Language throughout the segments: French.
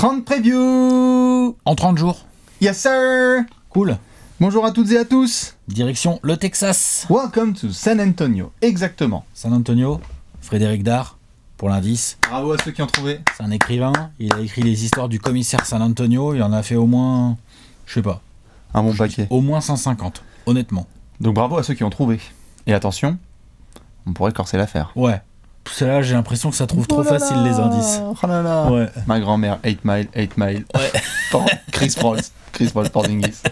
30 previews En 30 jours. Yes sir. Cool. Bonjour à toutes et à tous. Direction le Texas. Welcome to San Antonio. Exactement. San Antonio, Frédéric Dard, pour l'indice. Bravo à ceux qui ont trouvé. C'est un écrivain. Il a écrit les histoires du commissaire San Antonio. Il en a fait au moins, je sais pas, Un bon paquet. au moins 150, honnêtement. Donc bravo à ceux qui ont trouvé. Et attention, on pourrait corser l'affaire. Ouais. Tout ça là, j'ai l'impression que ça trouve trop facile les indices. Oh là là. Ouais. Ma grand-mère, 8 miles. Ouais. Chris Paul Porzingis.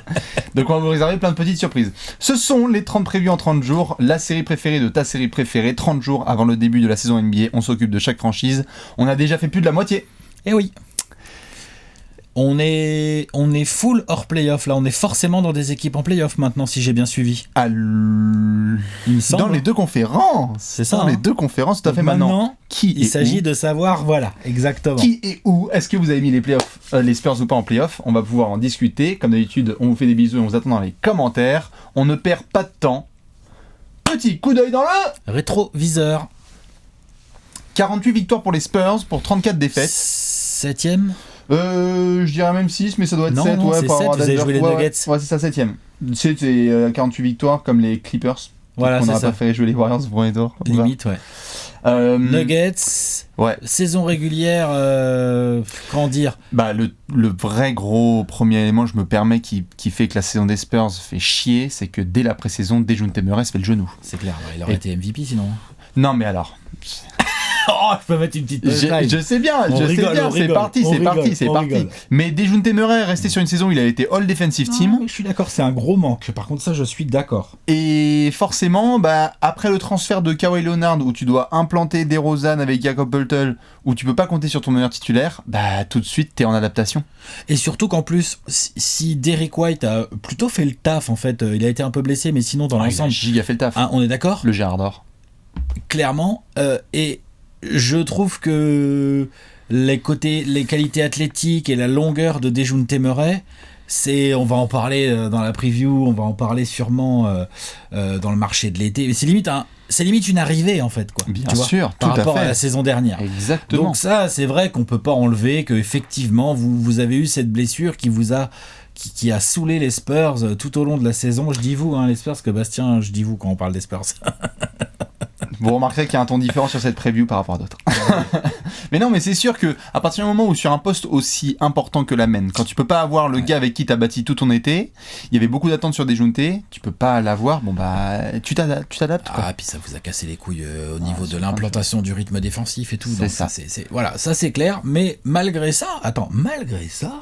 Donc on va vous réserver plein de petites surprises. Ce sont les 30 previews en 30 jours, la série préférée de ta série préférée. 30 jours avant le début de la saison NBA, on s'occupe de chaque franchise. On a déjà fait plus de la moitié. Eh oui. On est full hors playoff là, on est forcément dans des équipes en playoff maintenant si j'ai bien suivi. Il me semble. Dans les deux conférences. C'est ça. Dans les deux conférences, tout à Donc fait. Maintenant, qui il et s'agit où de savoir, voilà, exactement. Qui et où est-ce que vous avez mis les playoffs, les Spurs ou pas en playoff? On va pouvoir en discuter. Comme d'habitude, on vous fait des bisous et on vous attend dans les commentaires. On ne perd pas de temps. Petit coup d'œil dans le Rétroviseur. 48 victoires pour les Spurs pour 34 défaites. 7ème. Je dirais même 6, mais ça doit être Non, 7. non, Ouais, c'est par 7, rapport à vous avez Denver. joué les Ouais, Nuggets. Ouais, c'est ça, 7ème. C'est 48 victoires comme les Clippers. Voilà, on c'est a ça. préféré jouer les Warriors pour les tours. Limite, ouais. Nuggets. Ouais. Saison régulière, comment dire? Bah, le vrai gros premier élément, je me permets, qui fait que la saison des Spurs fait chier, c'est que dès la pré-saison, Dejounte Murray se fait le genou. C'est clair, il aurait été MVP sinon. Non, mais alors. Oh, je peux mettre une petite punchline. Je sais bien, On je sais rigole, bien, on c'est rigole, parti, on c'est rigole, parti, c'est on parti. rigole. Mais Dejounte Murray est resté sur une saison où il a été All Defensive Team. Je suis d'accord, c'est un gros manque. Par contre, ça, je suis d'accord. Et forcément, bah, après le transfert de Kawhi Leonard, où tu dois implanter DeRozan avec Jakob Poeltl, où tu peux pas compter sur ton meilleur titulaire, bah tout de suite t'es en adaptation. Et surtout qu'en plus, si Derrick White a plutôt fait le taf, en fait, il a été un peu blessé, mais sinon, dans Il a l'ensemble, giga fait le taf. hein, on est d'accord? Le Gérard d'or. Clairement. Et je trouve que les qualités athlétiques et la longueur de Dejounte Murray, on va en parler dans la preview, on va en parler sûrement dans le marché de l'été. C'est limite une arrivée en fait, quoi. Bien tu vois, sûr, par tout à rapport fait. à la saison dernière. Exactement. Donc ça, c'est vrai qu'on peut pas enlever que effectivement vous avez eu cette blessure qui a saoulé les Spurs tout au long de la saison. Je dis vous, hein, les Spurs, que Bastien, je dis vous quand on parle des Spurs. Vous remarquerez qu'il y a un ton différent sur cette preview par rapport à d'autres. Mais non, mais c'est sûr que à partir du moment où sur un poste aussi important que la main, quand tu peux pas avoir le gars avec qui t'as bâti tout ton été, il y avait beaucoup d'attentes sur Dejounte, tu peux pas l'avoir, bon bah tu t'adaptes quoi. Ah, puis ça vous a cassé les couilles au niveau de l'implantation du rythme défensif et tout. C'est donc ça. Voilà, ça c'est clair. Mais malgré ça,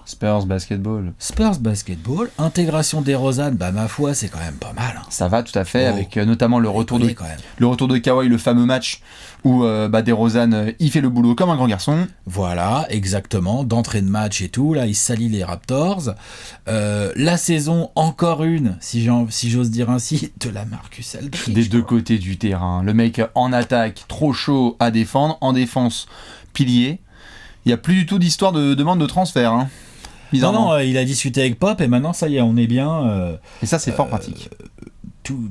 Spurs basketball. Spurs basketball, intégration des DeRozan, bah ma foi, c'est quand même pas mal. Hein. Ça va tout à fait, Oh. avec notamment le retour Oui, quand même. de Kawhi, le fameux match où DeRozan il fait le boulot comme un grand garçon. Voilà, exactement, d'entrée de match et tout. Là, il salit les Raptors. La saison, encore une, si j'ose dire ainsi, de la Marcus Aldridge. Des deux côtés du terrain. Le mec en attaque, trop chaud à défendre. En défense, pilier. Il n'y a plus du tout d'histoire de demande de transfert. Hein. Non, il a discuté avec Pop et maintenant, ça y est, on est bien. Et ça, c'est fort pratique.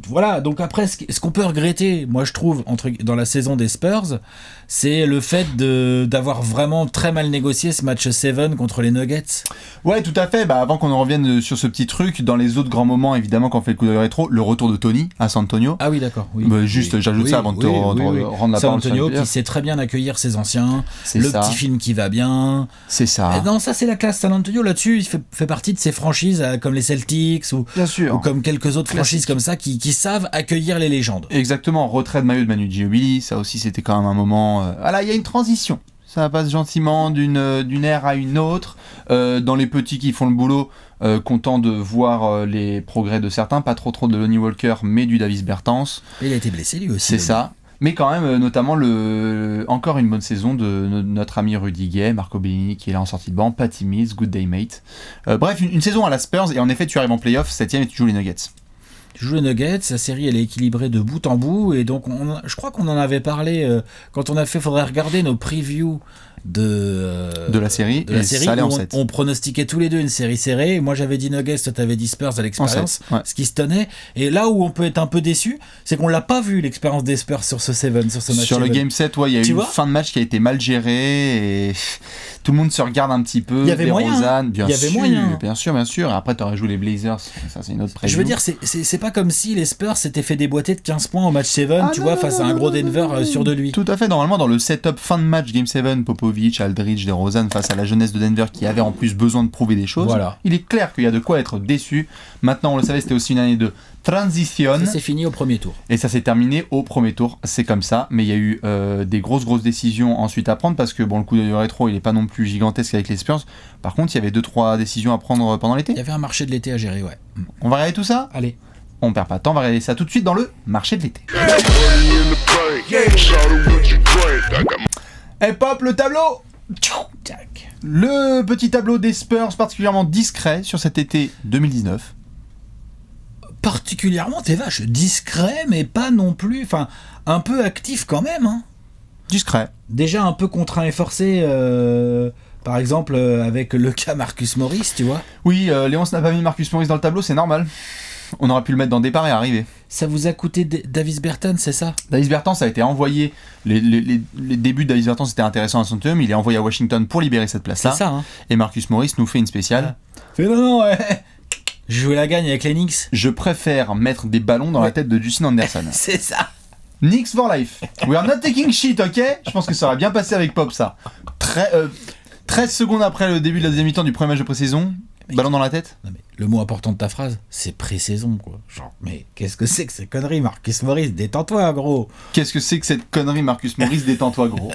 Voilà, donc après, ce qu'on peut regretter, moi je trouve, dans la saison des Spurs, c'est le fait d'avoir vraiment très mal négocié ce match 7 contre les Nuggets. Ouais, tout à fait. Bah, avant qu'on en revienne sur ce petit truc, dans les autres grands moments, évidemment, quand on fait le coup de rétro, le retour de Tony à San Antonio. Ah oui, d'accord. Oui, bah, juste, j'ajoute ça avant de te rendre la San parole. Antonio qui sait très bien accueillir ses anciens, C'est le ça. petit film qui va bien. C'est ça. Non, ça c'est la classe. San Antonio, là-dessus, il fait partie de ces franchises comme les Celtics Bien sûr. ou comme quelques autres franchises comme ça qui savent accueillir les légendes. Exactement, retrait de maillot de Manu Ginobili, ça aussi c'était quand même un moment... Voilà, il y a une transition, ça passe gentiment d'une ère à une autre, dans les petits qui font le boulot, content de voir les progrès de certains, pas trop de Lonnie Walker, mais du Davis Bertans. Et il a été blessé lui aussi. C'est ça, mais quand même notamment encore une bonne saison de notre ami Rudy Gay, Marco Bellini qui est là en sortie de banc, Patty Mills, Good Day Mate. Bref, une saison à la Spurs, et en effet tu arrives en playoff, 7ème et tu joues les Nuggets. Tu joues les Nuggets, la série elle est équilibrée de bout en bout, et donc je crois qu'on en avait parlé quand on a fait, faudrait regarder nos previews de la série, et ça allait en où 7. on pronostiquait tous les deux une série serrée. Moi j'avais dit Nuggets, toi t'avais dit Spurs à l'expérience, ce qui se tenait. Et là où on peut être un peu déçu, c'est qu'on l'a pas vu l'expérience des Spurs sur ce match. Sur le Game 7, il y a eu une fin de match qui a été mal gérée et tout le monde se regarde un petit peu. Il y avait moyen. Bien sûr. Après t'aurais joué les Blazers, ça c'est une autre preview. Je veux dire, c'est pas comme si les Spurs s'étaient fait déboîter de 15 points au match 7, face à un gros Denver sûr de lui. Tout à fait, normalement dans le setup fin de match Game 7, Popovich, Aldridge, DeRozan face à la jeunesse de Denver qui avait en plus besoin de prouver des choses. Voilà. Il est clair qu'il y a de quoi être déçu. Maintenant, on le savait, c'était aussi une année de transition. Ça s'est fini au premier tour. Et ça s'est terminé au premier tour, c'est comme ça. Mais il y a eu des grosses décisions ensuite à prendre parce que le coup de rétro, il est pas non plus gigantesque avec les Spurs. Par contre, il y avait 2-3 décisions à prendre pendant l'été. Il y avait un marché de l'été à gérer, ouais. On va regarder tout ça ? Allez. On perd pas de temps, on va regarder ça tout de suite dans le marché de l'été. Et pop le tableau ! Le petit tableau des Spurs particulièrement discret sur cet été 2019. Particulièrement, t'es vache, discret, mais pas non plus, enfin, un peu actif quand même. Hein. Discret. Déjà un peu contraint et forcé, par exemple, avec le cas Marcus Morris, tu vois. Oui, Léonce n'a pas mis Marcus Morris dans le tableau, c'est normal. On aurait pu le mettre dans départ et arriver. Ça vous a coûté Davis Bertans, c'est ça ? Davis Bertans a été envoyé. Les débuts de Davis Bertans étaient intéressants à son terme. Il est envoyé à Washington pour libérer cette place-là. C'est ça, hein. Et Marcus Morris nous fait une spéciale. Non, ouais. Je jouais la gagne avec les Knicks. Je préfère mettre des ballons dans la tête de Justin Anderson. C'est ça. Knicks for life. We are not taking shit, ok ? Je pense que ça aurait bien passé avec Pop, ça. 13 secondes après le début de la deuxième mi-temps du premier match de pré-saison. Ballon dans la tête. Non mais le mot important de ta phrase, c'est pré-saison, quoi. Genre, mais qu'est-ce que c'est que ces conneries, Marcus Morris ? Détends-toi, gros. Qu'est-ce que c'est que cette connerie, Marcus Morris ? Détends-toi, gros.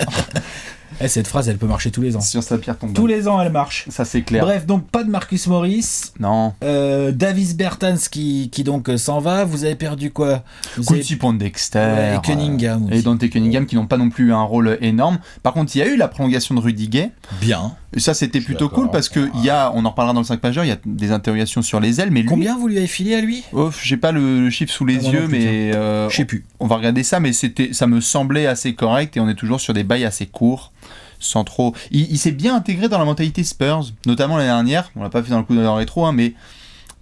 Cette phrase, elle peut marcher tous les ans. Sur sa pierre tombale. Tous les ans, elle marche. Ça, c'est clair. Bref, donc pas de Marcus Morris. Non. Davis Bertans qui donc s'en va. Vous avez perdu quoi ? Quincy Pondexter. Et Cunningham aussi. Et Dante Cunningham qui n'ont pas non plus eu un rôle énorme. Par contre, il y a eu la prolongation de Rudy Gay. Bien. Et ça, c'était plutôt cool parce que on en reparlera dans le 5 majeur, il y a des interrogations sur les ailes. Mais lui, combien vous lui avez filé à lui ? J'ai pas le chiffre sous les yeux, mais je sais plus. On va regarder ça, mais ça me semblait assez correct et on est toujours sur des bails assez courts. Sans trop. Il s'est bien intégré dans la mentalité Spurs, notamment l'année dernière. On l'a pas fait dans le coup de rétro, hein, mais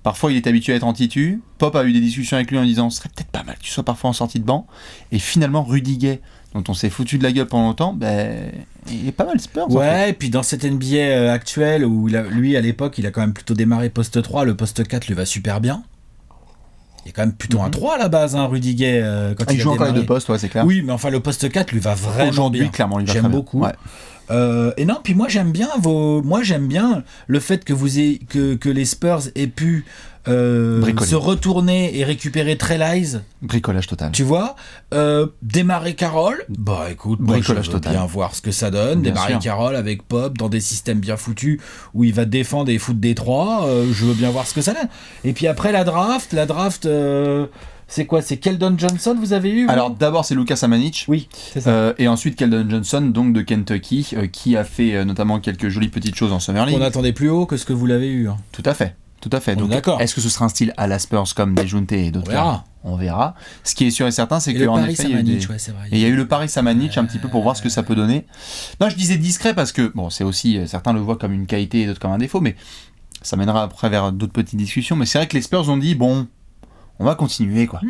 parfois il est habitué à être en titu. Pop a eu des discussions avec lui en disant ce serait peut-être pas mal que tu sois parfois en sortie de banc. Et finalement, Rudy Gay, dont on s'est foutu de la gueule pendant longtemps, il est pas mal Spurs. Ouais, en fait. Et puis dans cette NBA actuelle où lui à l'époque il a quand même plutôt démarré poste 3, le poste 4 lui va super bien. Il est quand même plutôt un 3 à la base, hein, Rudy Gay. Quand il joue encore les deux postes, ouais, c'est clair. Oui, mais enfin le poste 4 lui va vraiment aujourd'hui, bien. Clairement, il va j'aime beaucoup. Ouais. Et non, puis moi j'aime bien le fait que les Spurs aient pu se retourner et récupérer Trey Lyles. Bricolage total. Tu vois, démarrer Carroll. Bah écoute, bricolage je veux total. bien voir ce que ça donne. Bien démarrer sûr. Carroll avec Pop dans des systèmes bien foutus où il va défendre et foutre des 3. Je veux bien voir ce que ça donne. Et puis après la draft. C'est quoi ? C'est Keldon Johnson vous avez eu ? Alors d'abord c'est Lucas Samanic. Oui, c'est ça. Et ensuite Keldon Johnson, donc de Kentucky, qui a fait notamment quelques jolies petites choses en Summer League. On attendait plus haut que ce que vous l'avez eu. Hein. Tout à fait. Donc, d'accord. Est-ce que ce sera un style à la Spurs comme Dejounte et d'autres cas ? On verra. Ce qui est sûr et certain, c'est qu'en effet, il y a eu le Paris Samanic un petit peu pour voir ce que ça peut donner. Non, je disais discret parce que, bon, c'est aussi, certains le voient comme une qualité et d'autres comme un défaut, mais ça mènera après vers d'autres petites discussions. Mais c'est vrai que les Spurs ont dit, bon, on va continuer, quoi.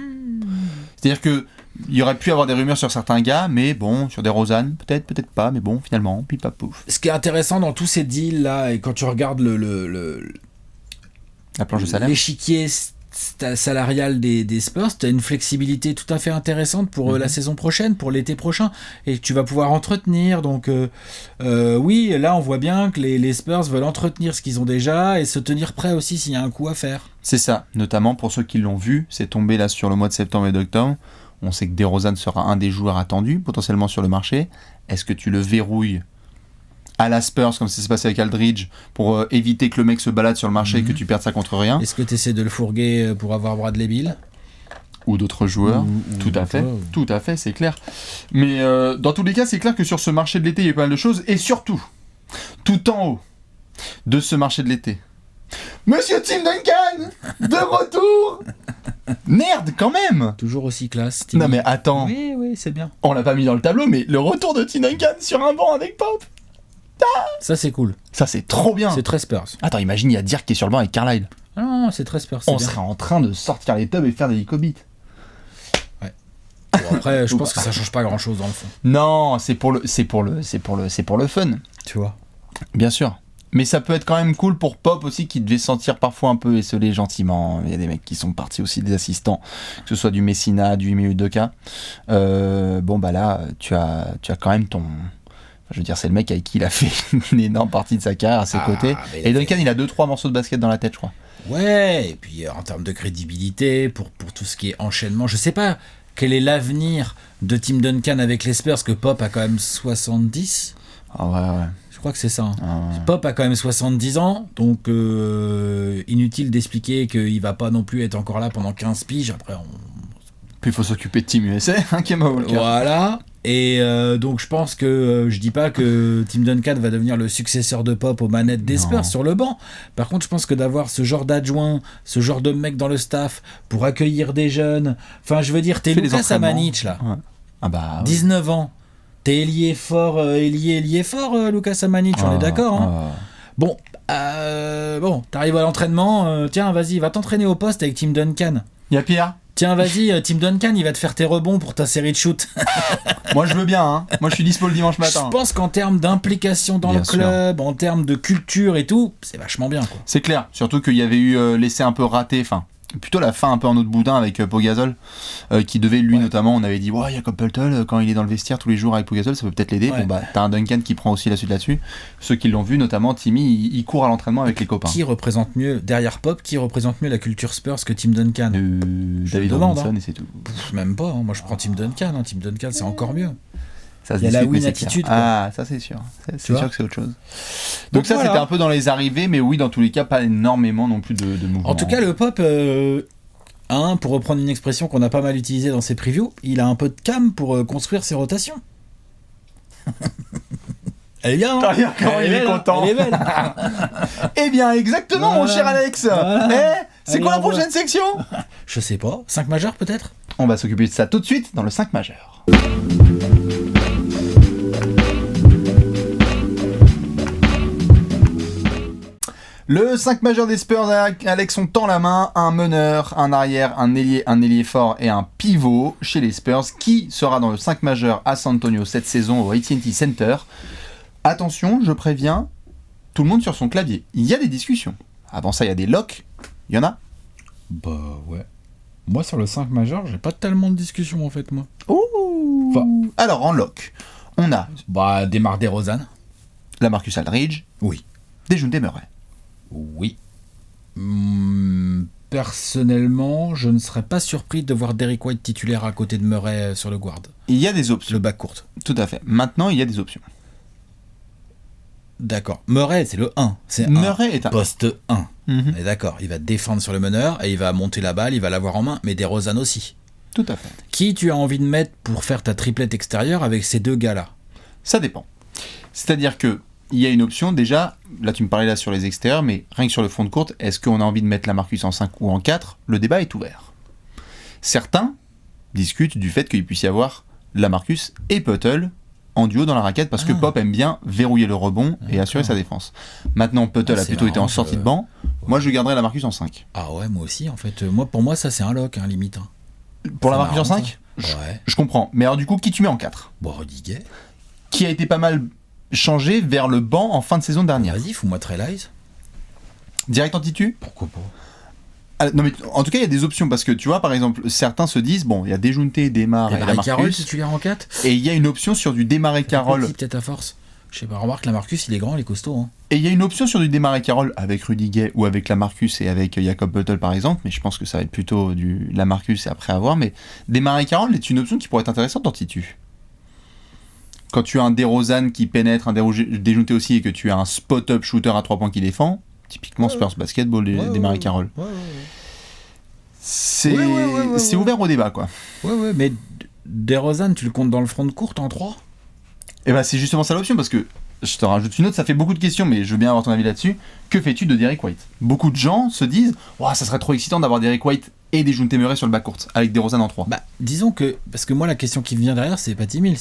C'est-à-dire que il y aurait pu avoir des rumeurs sur certains gars, mais bon, sur des Rosanne, peut-être pas, mais bon, finalement, pip pap pouf. Ce qui est intéressant dans tous ces deals là, et quand tu regardes la planche de salaire, l'échiquier salarial des Spurs, tu as une flexibilité tout à fait intéressante pour la saison prochaine, pour l'été prochain, et tu vas pouvoir entretenir. Donc oui, là on voit bien que les Spurs veulent entretenir ce qu'ils ont déjà et se tenir prêts aussi s'il y a un coup à faire. C'est ça, notamment pour ceux qui l'ont vu, c'est tombé là sur le mois de septembre et d'octobre. On sait que DeRozan sera un des joueurs attendus potentiellement sur le marché. Est-ce que tu le verrouilles à la Spurs comme ça s'est passé avec Aldridge pour éviter que le mec se balade sur le marché et que tu perdes ça contre rien ? Est-ce que tu essaies de le fourguer pour avoir Bradley Beal ? Ou d'autres joueurs, tout à fait, c'est clair. Mais dans tous les cas, c'est clair que sur ce marché de l'été, il y a eu pas mal de choses. Et surtout, tout en haut de ce marché de l'été, Monsieur Tim Duncan, de retour. Merde, quand même. Toujours aussi classe. Timmy. Non mais attends, Oui, c'est bien. on l'a pas mis dans le tableau, mais le retour de Tim Duncan sur un banc avec Pop, Ça, c'est cool. ça c'est trop bien. C'est très Spurs. Attends, imagine, il y a Dirk qui est sur le banc avec Carlisle. Ah non, c'est très Spurs. C'est On bien. serait en train de sortir les tubs et faire des Licobits. Bon, après, je pense que ça change pas grand-chose dans le fond. Non, c'est pour le fun, Tu vois. bien sûr. Mais ça peut être quand même cool pour Pop aussi, qui devait se sentir parfois un peu esselé gentiment. Il y a des mecs qui sont partis aussi, des assistants, que ce soit du Messina, du Ime Udoka. Bon bah là, tu as quand même ton... Je veux dire, c'est le mec avec qui il a fait une énorme partie de sa carrière à ses côtés. Et Duncan, il a 2-3 morceaux de basket dans la tête, je crois. Ouais, et puis en termes de crédibilité, pour tout ce qui est enchaînement, je sais pas quel est l'avenir de Tim Duncan avec les Spurs, que Pop a quand même 70. Ah ouais. Je crois que c'est ça. Hein. Ah ouais. Pop a quand même 70 ans, donc inutile d'expliquer qu'il va pas non plus être encore là pendant 15 piges. Après, Puis il faut s'occuper de Team USA, hein, Kemba Walker. voilà. Et donc je pense que je dis pas que Tim Duncan va devenir le successeur de Pop aux manettes des Spurs sur le banc. Par contre, je pense que d'avoir ce genre d'adjoint, ce genre de mec dans le staff pour accueillir des jeunes, enfin je veux dire, t'es Luka Samanic là, ouais. Ah bah, 19 ans, t'es ailier fort, ailier fort, Luka Samanic, on est d'accord. Hein. Bon, t'arrives à l'entraînement, tiens vas-y, va t'entraîner au poste avec Tim Duncan. Y'a Pierre. Tiens, vas-y, Tim Duncan, il va te faire tes rebonds pour ta série de shoot. Moi, je veux bien, hein. Moi, je suis dispo le dimanche matin. Je pense qu'en termes d'implication dans Bien le club, en termes de culture et tout, c'est vachement bien, quoi. C'est clair. Surtout qu'il y avait eu l'essai un peu raté, enfin, plutôt la fin un peu en autre boudin avec Pau Gasol, qui devait, lui notamment, on avait dit, ouais, Jakob Poeltl, quand il est dans le vestiaire tous les jours avec Pau Gasol, ça peut peut-être l'aider. Ouais. Bon, bah, t'as un Duncan qui prend aussi la suite là-dessus. Ceux qui l'ont vu, notamment Timmy, il court à l'entraînement avec les copains. Qui représente mieux, derrière Pop, qui représente mieux la culture Spurs que Tim Duncan David demande, Robinson, hein. et c'est tout. Même pas, hein. Moi je prends Tim Duncan. Hein. Tim Duncan, c'est encore mieux. Ça se Il y a la discute, mais win c'est attitude, clair. quoi. Ah, ça c'est sûr. C'est Tu vois sûr que c'est autre chose. Donc ça, voilà. c'était un peu dans les arrivées, mais oui, dans tous les cas, pas énormément non plus de mouvements. En tout cas, le Pop, pour reprendre une expression qu'on a pas mal utilisée dans ses previews, il a un peu de cam pour construire ses rotations. Elle est bien, hein. Regarde comment il est content. Elle est belle. Eh bien, exactement, Voilà. mon cher Alex. Voilà. C'est Allez, quoi la envoie. prochaine section? Je sais pas. 5 majeurs peut-être. On va s'occuper de ça tout de suite dans le 5 majeur. Le 5 majeur des Spurs, Alex, on tend la main, un meneur, un arrière, un ailier fort et un pivot chez les Spurs. Qui sera dans le 5 majeur à San Antonio cette saison au AT&T Center? Attention, je préviens, tout le monde sur son clavier. Il y a des discussions. Avant ça, il y a des locks. Il y en a? Bah ouais. Moi sur le 5 majeur, j'ai pas tellement de discussion en fait moi. Ouh. Enfin. Alors en lock, on a Bah DeMar DeRozan. Lamarcus Aldridge, Oui. Dejounte Murray. Oui. Personnellement, je ne serais pas surpris de voir Derrick White titulaire à côté de Murray sur le guard. Il y a des options. Le bac court. Tout à fait. Maintenant, il y a des options. D'accord. Murray, c'est le 1. C'est Murray est un... poste 1. Mhm. On est d'accord. Il va défendre sur le meneur et il va monter la balle, il va l'avoir en main, mais DeRozan aussi. Tout à fait. Qui tu as envie de mettre pour faire ta triplette extérieure avec ces deux gars-là? Ça dépend. C'est-à-dire que il y a une option, déjà, là tu me parlais là sur les extérieurs, mais rien que sur le front de courte, est-ce qu'on a envie de mettre Lamarcus en 5 ou en 4? Le débat est ouvert. Certains discutent du fait qu'il puisse y avoir Lamarcus et Poeltl en duo dans la raquette, parce que Pop aime bien verrouiller le rebond et assurer sa défense. Maintenant, Poeltl a plutôt été en sortie de banc. Moi, je garderais Lamarcus en 5. Ah ouais, moi aussi, en fait. Pour moi, ça, c'est un lock, hein, limite. Hein. Pour C'est Lamarcus en marrant, 5 Ouais. Je comprends. Mais alors du coup, qui tu mets en 4? Bon, Rudy Gay. Qui a été pas mal changé vers le banc en fin de saison dernière. Vas-y, fous-moi Trelize. Direct en titu? Pourquoi pas? Ah, non mais en tout cas il y a des options parce que tu vois par exemple certains se disent bon il y a Dejounte, Demar et Carroll Lamarcus titulaire en 4. et il y a une option sur du Demar et Carroll Petit, peut-être à force. Je sais pas, remarque, Lamarcus, il est grand, il est costaud. Hein. et il y a une option sur du Demar et Carroll avec Rudy Gay ou avec Lamarcus et avec Jakob Poeltl par exemple, mais je pense que ça va être plutôt du Lamarcus et après avoir, mais Demar et Carroll est une option qui pourrait être intéressante en titu. Quand tu as un DeRozan qui pénètre, un Dejounte aussi et que tu as un spot-up shooter à 3 points qui défend, typiquement Spurs Basketball, Demar et Carroll. C'est c'est ouvert au débat quoi. Ouais, mais DeRozan, tu le comptes dans le front de courte en 3? Et bah c'est justement ça l'option parce que je te rajoute une autre, ça fait beaucoup de questions mais je veux bien avoir ton avis là-dessus. Que fais-tu de Derrick White? Beaucoup de gens se disent ça serait trop excitant d'avoir Derrick White et Dejounte Murray sur le backcourt, avec DeRozan en 3. Bah, disons que, parce que moi la question qui me vient derrière, c'est Patty Mills.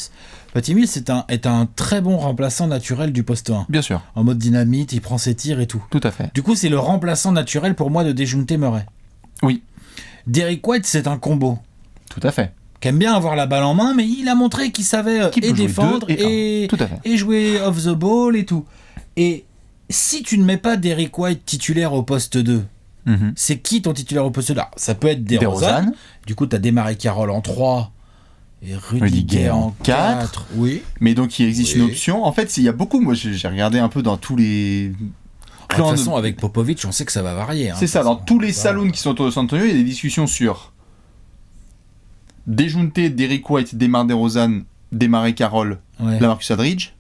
Patty Mills est un très bon remplaçant naturel du poste 1. Bien sûr. En mode dynamite, il prend ses tirs et tout. Tout à fait. Du coup, c'est le remplaçant naturel pour moi de Dejounte Murray. Oui. Derrick White, c'est un combo. Tout à fait. Qui aime bien avoir la balle en main, mais il a montré qu'il savait et défendre Tout à fait. et jouer off the ball et tout. Et si tu ne mets pas Derrick White titulaire au poste 2, c'est qui ton titulaire au poste 2 ? Ça peut être DeRozan. Du coup, tu as Desmarais Carroll en 3 et Rudiger en 4. Oui. Mais donc, il existe une option. En fait, il y a beaucoup. Moi, j'ai regardé un peu dans tous les... De toute façon, avec Popovic, on sait que ça va varier. C'est ça. Dans tous les saloons qui sont autour de San Antonio, il y a des discussions sur Dejounte, Derrick White, DeMar DeRozan, Desmarais Carroll, LaMarcus Aldridge.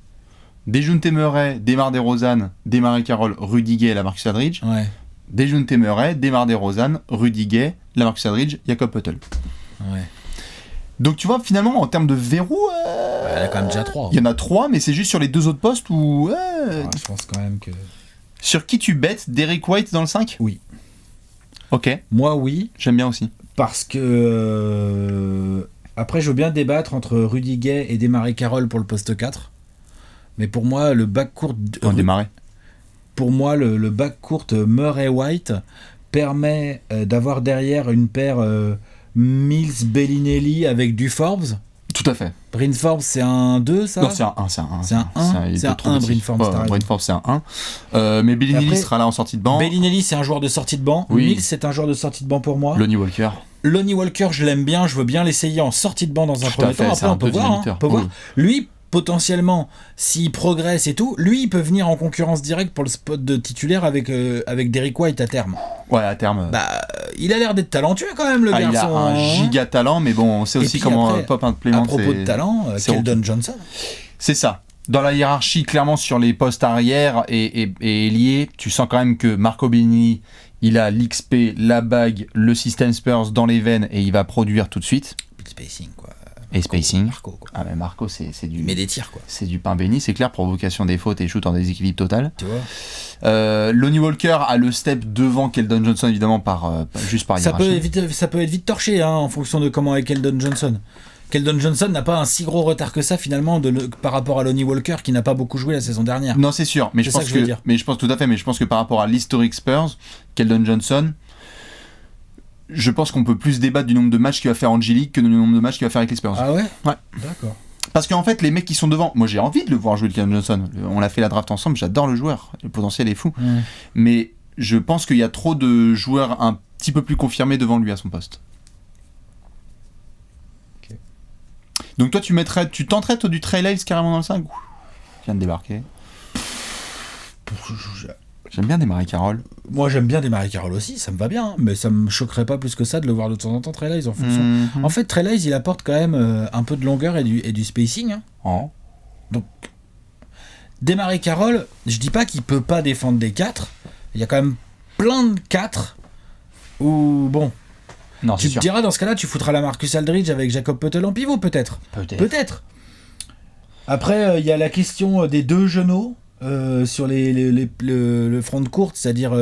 Dejounte Murray, DeMar DeRozan, Desmarais Carroll, Rudiger, LaMarcus Aldridge. Dejounte Murray, DeMar DeRozan, Rudiger, LaMarcus Aldridge, Jakob Poeltl. Donc tu vois, finalement, en termes de verrou... il y en a quand même déjà 3. Il y en a 3, mais c'est juste sur les 2 autres postes où... je pense quand même que... Sur qui tu bêtes Derrick White dans le 5 ? Oui. Ok. Moi, oui. J'aime bien aussi. Parce que... Après, je veux bien débattre entre Rudiger et Desmarais Carroll pour le poste 4. Mais pour moi, le backcourt... Pour moi, le backcourt Murray-White permet d'avoir derrière une paire Mills-Bellinelli avec du Forbes. Tout à fait. Bryn Forbes, c'est un 2, ça ? Non, c'est un 1. C'est un 1, Bryn Forbes. Bryn Forbes, c'est un 1. Mais Bellinelli sera là en sortie de banc. Bellinelli, c'est un joueur de sortie de banc. Oui. Mills, c'est un joueur de sortie de banc pour moi. Lonnie Walker. Lonnie Walker, je l'aime bien. Je veux bien l'essayer en sortie de banc dans un premier temps. Après, on peut voir. Lui, potentiellement, s'il progresse et tout, lui, il peut venir en concurrence directe pour le spot de titulaire avec Derrick White à terme. Ouais, à terme. Il a l'air d'être talentueux quand même, le garçon. Il a un giga talent, mais bon, on sait aussi comment après, Pop implémente. À propos de talent, Keldon Johnson. C'est ça. Dans la hiérarchie, clairement, sur les postes arrière et ailier, tu sens quand même que Marco Bellinelli, il a l'XP, la bague, le système Spurs dans les veines et il va produire tout de suite. Le spacing, quoi. Et spacing. Marco, quoi. Ah mais Marco, c'est du... Il met des tirs, quoi. C'est du pain béni, c'est clair, provocation des fautes et shoot en déséquilibre total. Tu vois. Lonnie Walker a le step devant Keldon Johnson, évidemment, juste par hiérarchie. Ça peut être vite torché, hein, en fonction de comment est Keldon Johnson. Keldon Johnson n'a pas un si gros retard que ça, finalement, par rapport à Lonnie Walker, qui n'a pas beaucoup joué la saison dernière. Non, c'est sûr, mais je pense tout à fait, mais je pense que par rapport à l'historique Spurs, Keldon Johnson... Je pense qu'on peut plus débattre du nombre de matchs qu'il va faire en G-League que du nombre de matchs qu'il va faire avec les Spurs. Ah ouais ? Ouais. D'accord. Parce qu'en fait, les mecs qui sont devant, moi j'ai envie de le voir jouer, Keldon Johnson. On l'a fait la draft ensemble, j'adore le joueur. Le potentiel est fou. Mais je pense qu'il y a trop de joueurs un petit peu plus confirmés devant lui à son poste. Okay. Donc toi, tu tenterais du Trey Lyles carrément dans le 5 ? Je viens de débarquer. J'aime bien Desmarais Carroll. Moi j'aime bien Desmarais Carroll aussi, ça me va bien, mais ça me choquerait pas plus que ça de le voir de temps en temps Trey Lyles en fonction. En fait, Trey Lyles il apporte quand même un peu de longueur et du spacing. Hein. Donc, Desmarais Carroll, je dis pas qu'il peut pas défendre des 4, il y a quand même plein de 4 où bon. Non, tu te diras dans ce cas-là, tu foutras la Marcus Aldridge avec Jakob Poeltl en pivot peut-être. Peut-être. Après, il y a la question des 2 genoux. Sur le front de courte, c'est-à-dire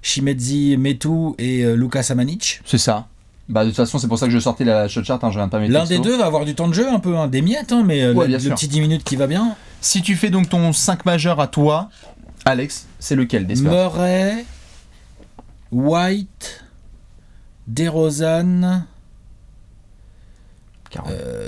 Chimezie Metu et Luka Samanic. C'est ça. De toute façon, c'est pour ça que je sortais la shot chart, je viens pas mettre. L'un des deux va avoir du temps de jeu, un peu, des miettes, mais le petit 10 minutes qui va bien. Si tu fais donc ton 5 majeur à toi, Alex, c'est lequel des Spurs ? Murray, White, DeRozan,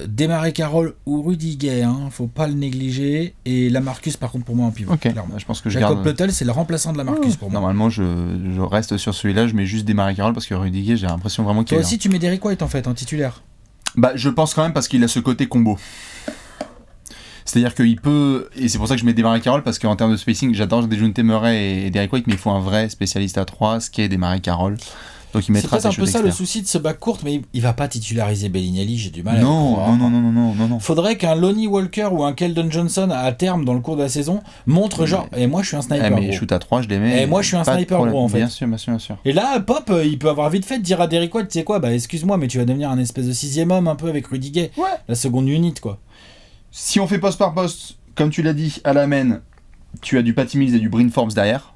Desmarais Carroll ou Rudiger, faut pas le négliger, et Lamarcus par contre pour moi en pivot. Ok, je pense que Jakob Poeltl c'est le remplaçant de Lamarcus pour moi. Normalement je reste sur celui-là, je mets juste Desmarais Carroll parce que Rudiger j'ai l'impression vraiment qu'il Toi aussi tu mets Derrick White en fait en titulaire. Je pense quand même parce qu'il a ce côté combo. C'est-à-dire qu'il peut, et c'est pour ça que je mets Desmarais Carroll parce qu'en termes de spacing j'adore Dejounte Murray et Derrick White, mais il faut un vrai spécialiste à 3, ce qui est Desmarais Carroll. Donc il mettra c'est peut-être un peu ça le souci de ce backcourt, mais il va pas titulariser Bellinelli, j'ai du mal à non. Faudrait qu'un Lonnie Walker ou un Keldon Johnson à terme dans le cours de la saison montre et moi je suis un sniper. Mais shoot à 3, je les mets. Et moi je suis un sniper gros en fait. Bien sûr. Et là Pop il peut avoir vite fait de dire à Derrick White, tu sais quoi, excuse-moi mais tu vas devenir un espèce de 6ème homme un peu avec Rudiger. Ouais. La seconde unit quoi. Si on fait poste par poste, comme tu l'as dit, à la main, tu as du Patty Mills et du Bryn Forbes derrière.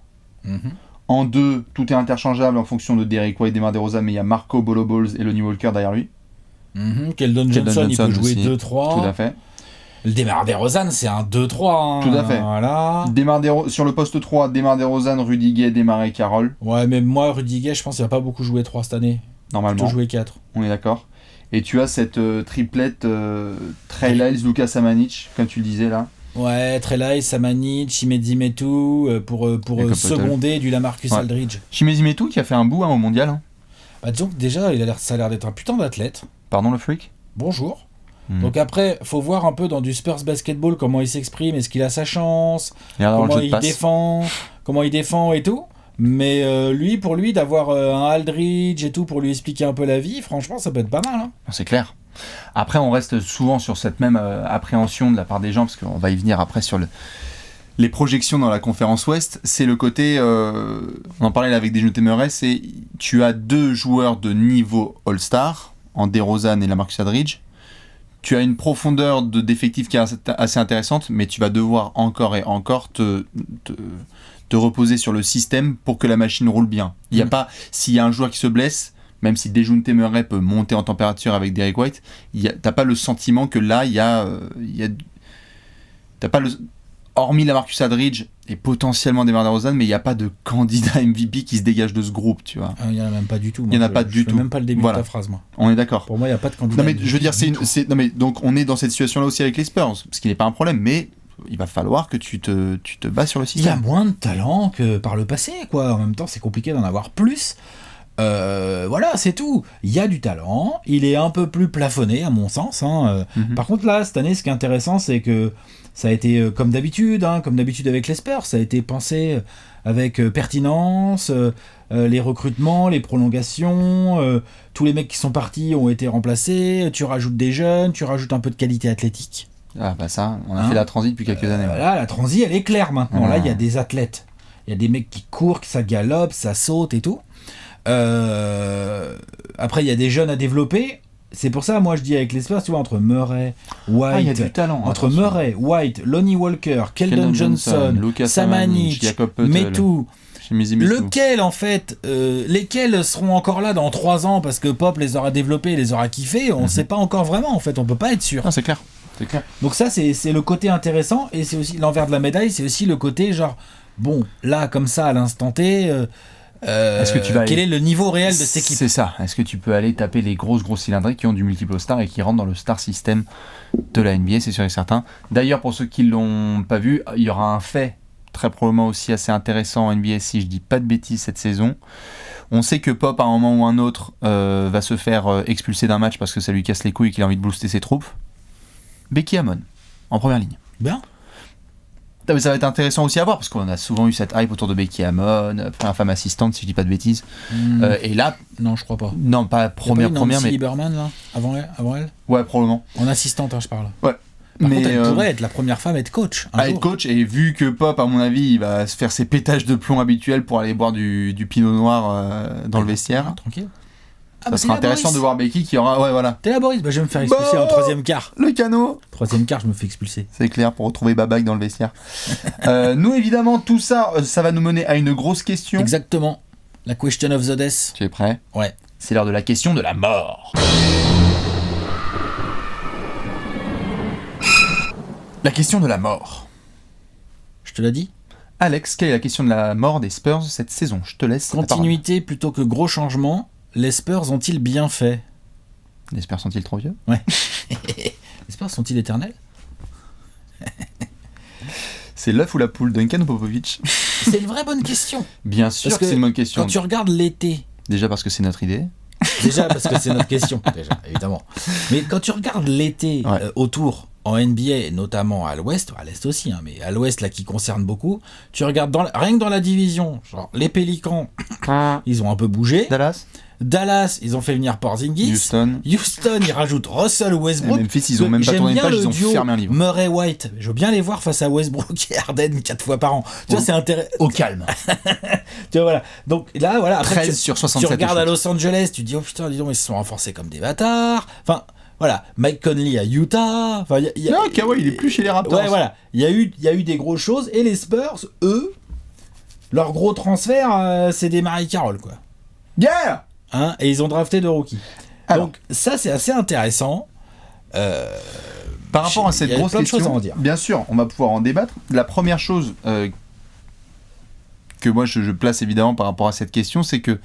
En 2, tout est interchangeable en fonction de Derek White, DeMar DeRozan, mais il y a Marco Bolo Balls et Lonnie Walker derrière lui. Keldon Johnson, il peut jouer aussi. 2-3. Tout à fait. Le DeMar DeRozan, c'est un 2-3. Tout à fait. Voilà. Sur le poste 3, DeMar DeRozan, Rudy Gay, Desmarais, Carroll. Ouais, mais moi, Rudy Gay, je pense qu'il va pas beaucoup jouer 3 cette année. Normalement. Plutôt jouer 4. On est d'accord. Et tu as cette triplette Trey Lyles, Lucas Samanic, comme tu le disais là. Ouais, Trey Lyles, Samanic, Chimezi Metu pour seconder du Lamarcus Aldridge. Chimezi Metu qui a fait un bout au mondial. Hein. Bah, disons que déjà, ça a l'air d'être un putain d'athlète. Pardon le freak. Bonjour. Donc après, faut voir un peu dans du Spurs basketball comment il s'exprime, est-ce qu'il a sa chance, comment il défend et tout. Mais lui, pour lui, d'avoir un Aldridge et tout pour lui expliquer un peu la vie, franchement, ça peut être pas mal. Hein. C'est clair. Après, on reste souvent sur cette même appréhension de la part des gens, parce qu'on va y venir après sur les projections dans la conférence Ouest. C'est le côté, on en parlait là avec Desjardins Temeray, c'est tu as 2 joueurs de niveau All-Star, en DeRozan et Lamarcus Aldridge. Tu as une profondeur d'effectifs qui est assez intéressante, mais tu vas devoir encore et encore te reposer sur le système pour que la machine roule bien. Il y a pas, s'il y a un joueur qui se blesse, même si Desjardins Temeray peut monter en température avec Derek White, t'as pas le sentiment que là, t'as pas le... Hormis Lamarcus Aldridge et potentiellement DeMar DeRozan, mais il n'y a pas de candidat MVP qui se dégage de ce groupe, tu vois. Il n'y en a même pas du tout. Il n'y en a pas du tout. Même pas le début de ta phrase, moi. On est d'accord. Pour moi, il n'y a pas de candidat. Non, mais je veux dire, donc on est dans cette situation-là aussi avec les Spurs, ce qui n'est pas un problème, mais il va falloir que tu te bats sur le système. Il y a moins de talent que par le passé, quoi. En même temps, c'est compliqué d'en avoir plus. Voilà, c'est tout. Il y a du talent, il est un peu plus plafonné à mon sens. Par contre là, cette année, ce qui est intéressant, c'est que ça a été comme d'habitude avec les Spurs, ça a été pensé avec pertinence, les recrutements, les prolongations, tous les mecs qui sont partis ont été remplacés, tu rajoutes des jeunes, tu rajoutes un peu de qualité athlétique. Ah bah ça, on a fait la transi depuis quelques années. Là, la transi, elle est claire maintenant. Là, il y a des athlètes, il y a des mecs qui courent, ça galope, ça saute et tout. Après il y a des jeunes à développer, c'est pour ça moi je dis avec les Spurs, tu vois, entre Murray, White, il y a du talent, entre Murray, White, Lonnie Walker, Keldon Johnson, Lucas Samanic, Metu, lequel en fait lesquels seront encore là dans 3 ans parce que Pop les aura développés, les aura kiffés, on sait pas encore vraiment en fait, on peut pas être sûr. Non, c'est clair. Donc ça c'est le côté intéressant, et c'est aussi l'envers de la médaille, c'est aussi le côté genre bon là comme ça à l'instant T est-ce que tu vas quel est le niveau réel de cette équipe ? C'est ça. Est-ce que tu peux aller taper les grosses cylindriques qui ont du multiple star et qui rentrent dans le star system de la NBA, c'est sûr et certain. D'ailleurs, pour ceux qui l'ont pas vu, il y aura un fait très probablement aussi assez intéressant en NBA, si je dis pas de bêtises, cette saison. On sait que Pop, à un moment ou un autre, va se faire expulser d'un match parce que ça lui casse les couilles et qu'il a envie de booster ses troupes. Becky Hammon, en première ligne. Bien. Mais ça va être intéressant aussi à voir parce qu'on a souvent eu cette hype autour de Becky Hammon, première femme assistante si je dis pas de bêtises. Et là, non, je crois pas. Non, pas première, mais Lieberman là, avant elle. Ouais, probablement. En assistante, je parle. Ouais. Par contre, elle pourrait être la première femme à être coach. Être coach, et vu que Pop, à mon avis, il va se faire ses pétages de plomb habituels pour aller boire du pinot noir dans le vestiaire. Tranquille. Ça sera intéressant de voir Becky qui aura... Ouais, voilà. T'es là, Boris ? Bah, je vais me faire expulser en 3e quart. Le canot. 3e quart, je me fais expulser. C'est clair, pour retrouver Babac dans le vestiaire. Nous, évidemment, tout ça, ça va nous mener à une grosse question. Exactement. La question of the death. Tu es prêt ? Ouais. C'est l'heure de la question de la mort. La question de la mort. Je te l'ai dit ? Alex, quelle est la question de la mort des Spurs cette saison ? Je te laisse. Continuité plutôt que gros changement. Les Spurs ont-ils bien fait ? Les Spurs sont-ils trop vieux ? Ouais. Les Spurs sont-ils éternels ? C'est l'œuf ou la poule, Duncan ou Popovic ? C'est une vraie bonne question. Bien sûr que c'est une bonne question. Quand tu regardes l'été... Déjà parce que c'est notre idée. Déjà parce que c'est notre question, déjà, évidemment. Mais quand tu regardes l'été autour, en NBA, notamment à l'ouest, à l'est aussi, hein, mais à l'ouest, là, qui concerne beaucoup, tu regardes rien que dans la division, genre les Pélicans, ils ont un peu bougé. Dallas, ils ont fait venir Porzingis. Houston, ils rajoutent Russell Westbrook. Et Memphis, ils ont même pas tourné une page, ils ont fermé un livre. Murray White, je veux bien les voir face à Westbrook et Harden 4 fois par an. Tu vois, c'est intéressant. Au calme. Tu vois, voilà. Donc là, voilà. Après, 13 sur 67. Tu regardes à Los Angeles, tu te dis, oh putain, dis donc, ils se sont renforcés comme des bâtards. Enfin, voilà. Mike Conley à Utah. Enfin, non, Kawhi, il est plus chez les Raptors. Ouais, voilà. Il y a eu des grosses choses. Et les Spurs, eux, Leur gros transfert, c'est des Marie Carroll, quoi. Yeah. Hein, et ils ont drafté de rookies. Alors, donc ça, c'est assez intéressant. Par rapport à cette grosse plein de choses à question, en dire. bien sûr, on va pouvoir en débattre. La première chose que moi je place évidemment par rapport à cette question, c'est que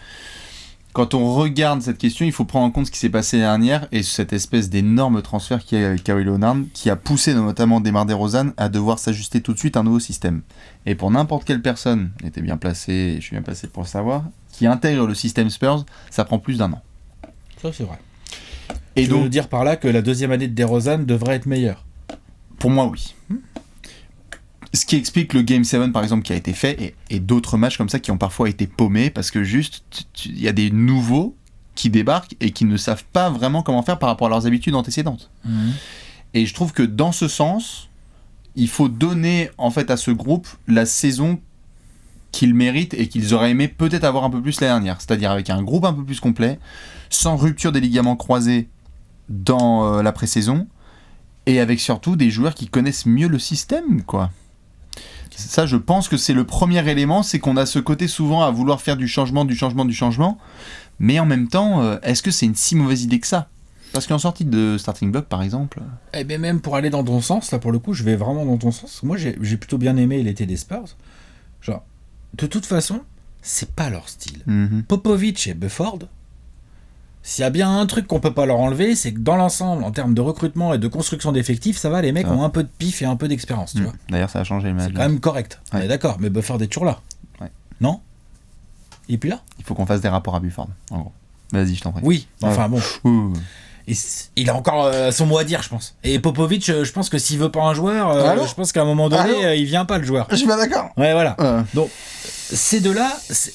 quand on regarde cette question, il faut prendre en compte ce qui s'est passé l'année dernière et cette espèce d'énorme transfert qu'il y a avec Kawhi Leonard, qui a poussé notamment DeMar DeRozan à devoir s'ajuster tout de suite à un nouveau système. Et pour n'importe quelle personne, était bien placé, et je suis bien placé pour le savoir, qui intègre le système Spurs, ça prend plus d'1 an. Ça, c'est vrai. Et tu veux dire par là que la deuxième année de DeRozan devrait être meilleure? Pour moi, oui. Ce qui explique le Game 7 par exemple qui a été fait et d'autres matchs comme ça qui ont parfois été paumés parce que juste il y a des nouveaux qui débarquent et qui ne savent pas vraiment comment faire par rapport à leurs habitudes antécédentes. Et je trouve que dans ce sens, il faut donner en fait à ce groupe la saison qu'ils méritent et qu'ils auraient aimé peut-être avoir un peu plus l'année dernière, c'est-à-dire avec un groupe un peu plus complet, sans rupture des ligaments croisés dans la pré-saison et avec surtout des joueurs qui connaissent mieux le système, quoi. Ça, je pense que c'est le premier élément, c'est qu'on a ce côté souvent à vouloir faire du changement, mais en même temps, est-ce que c'est une si mauvaise idée que ça? Parce qu'en sortie de starting block, par exemple... Eh bien, même pour aller dans ton sens, là, pour le coup, je vais vraiment dans ton sens. Moi, j'ai plutôt bien aimé l'été des Spurs. Genre, de toute façon, c'est pas leur style. Popovich et Bufford, s'il y a bien un truc qu'on peut pas leur enlever, c'est que dans l'ensemble, en termes de recrutement et de construction d'effectifs, ça va, les mecs ont un peu de pif et un peu d'expérience, tu vois. D'ailleurs, ça a changé le match. C'est quand même correct. Ouais. On est d'accord, mais Bufford est toujours là. Ouais. Non? Il est plus là? Il faut qu'on fasse des rapports à Bufford, en gros. Vas-y, je t'en prie. Oui, enfin bon. Et il a encore son mot à dire, je pense. Et Popovic, je pense que s'il veut pas un joueur, je pense qu'à un moment donné, il vient pas le joueur. Je suis pas d'accord. Ouais, voilà. Donc, ces deux-là,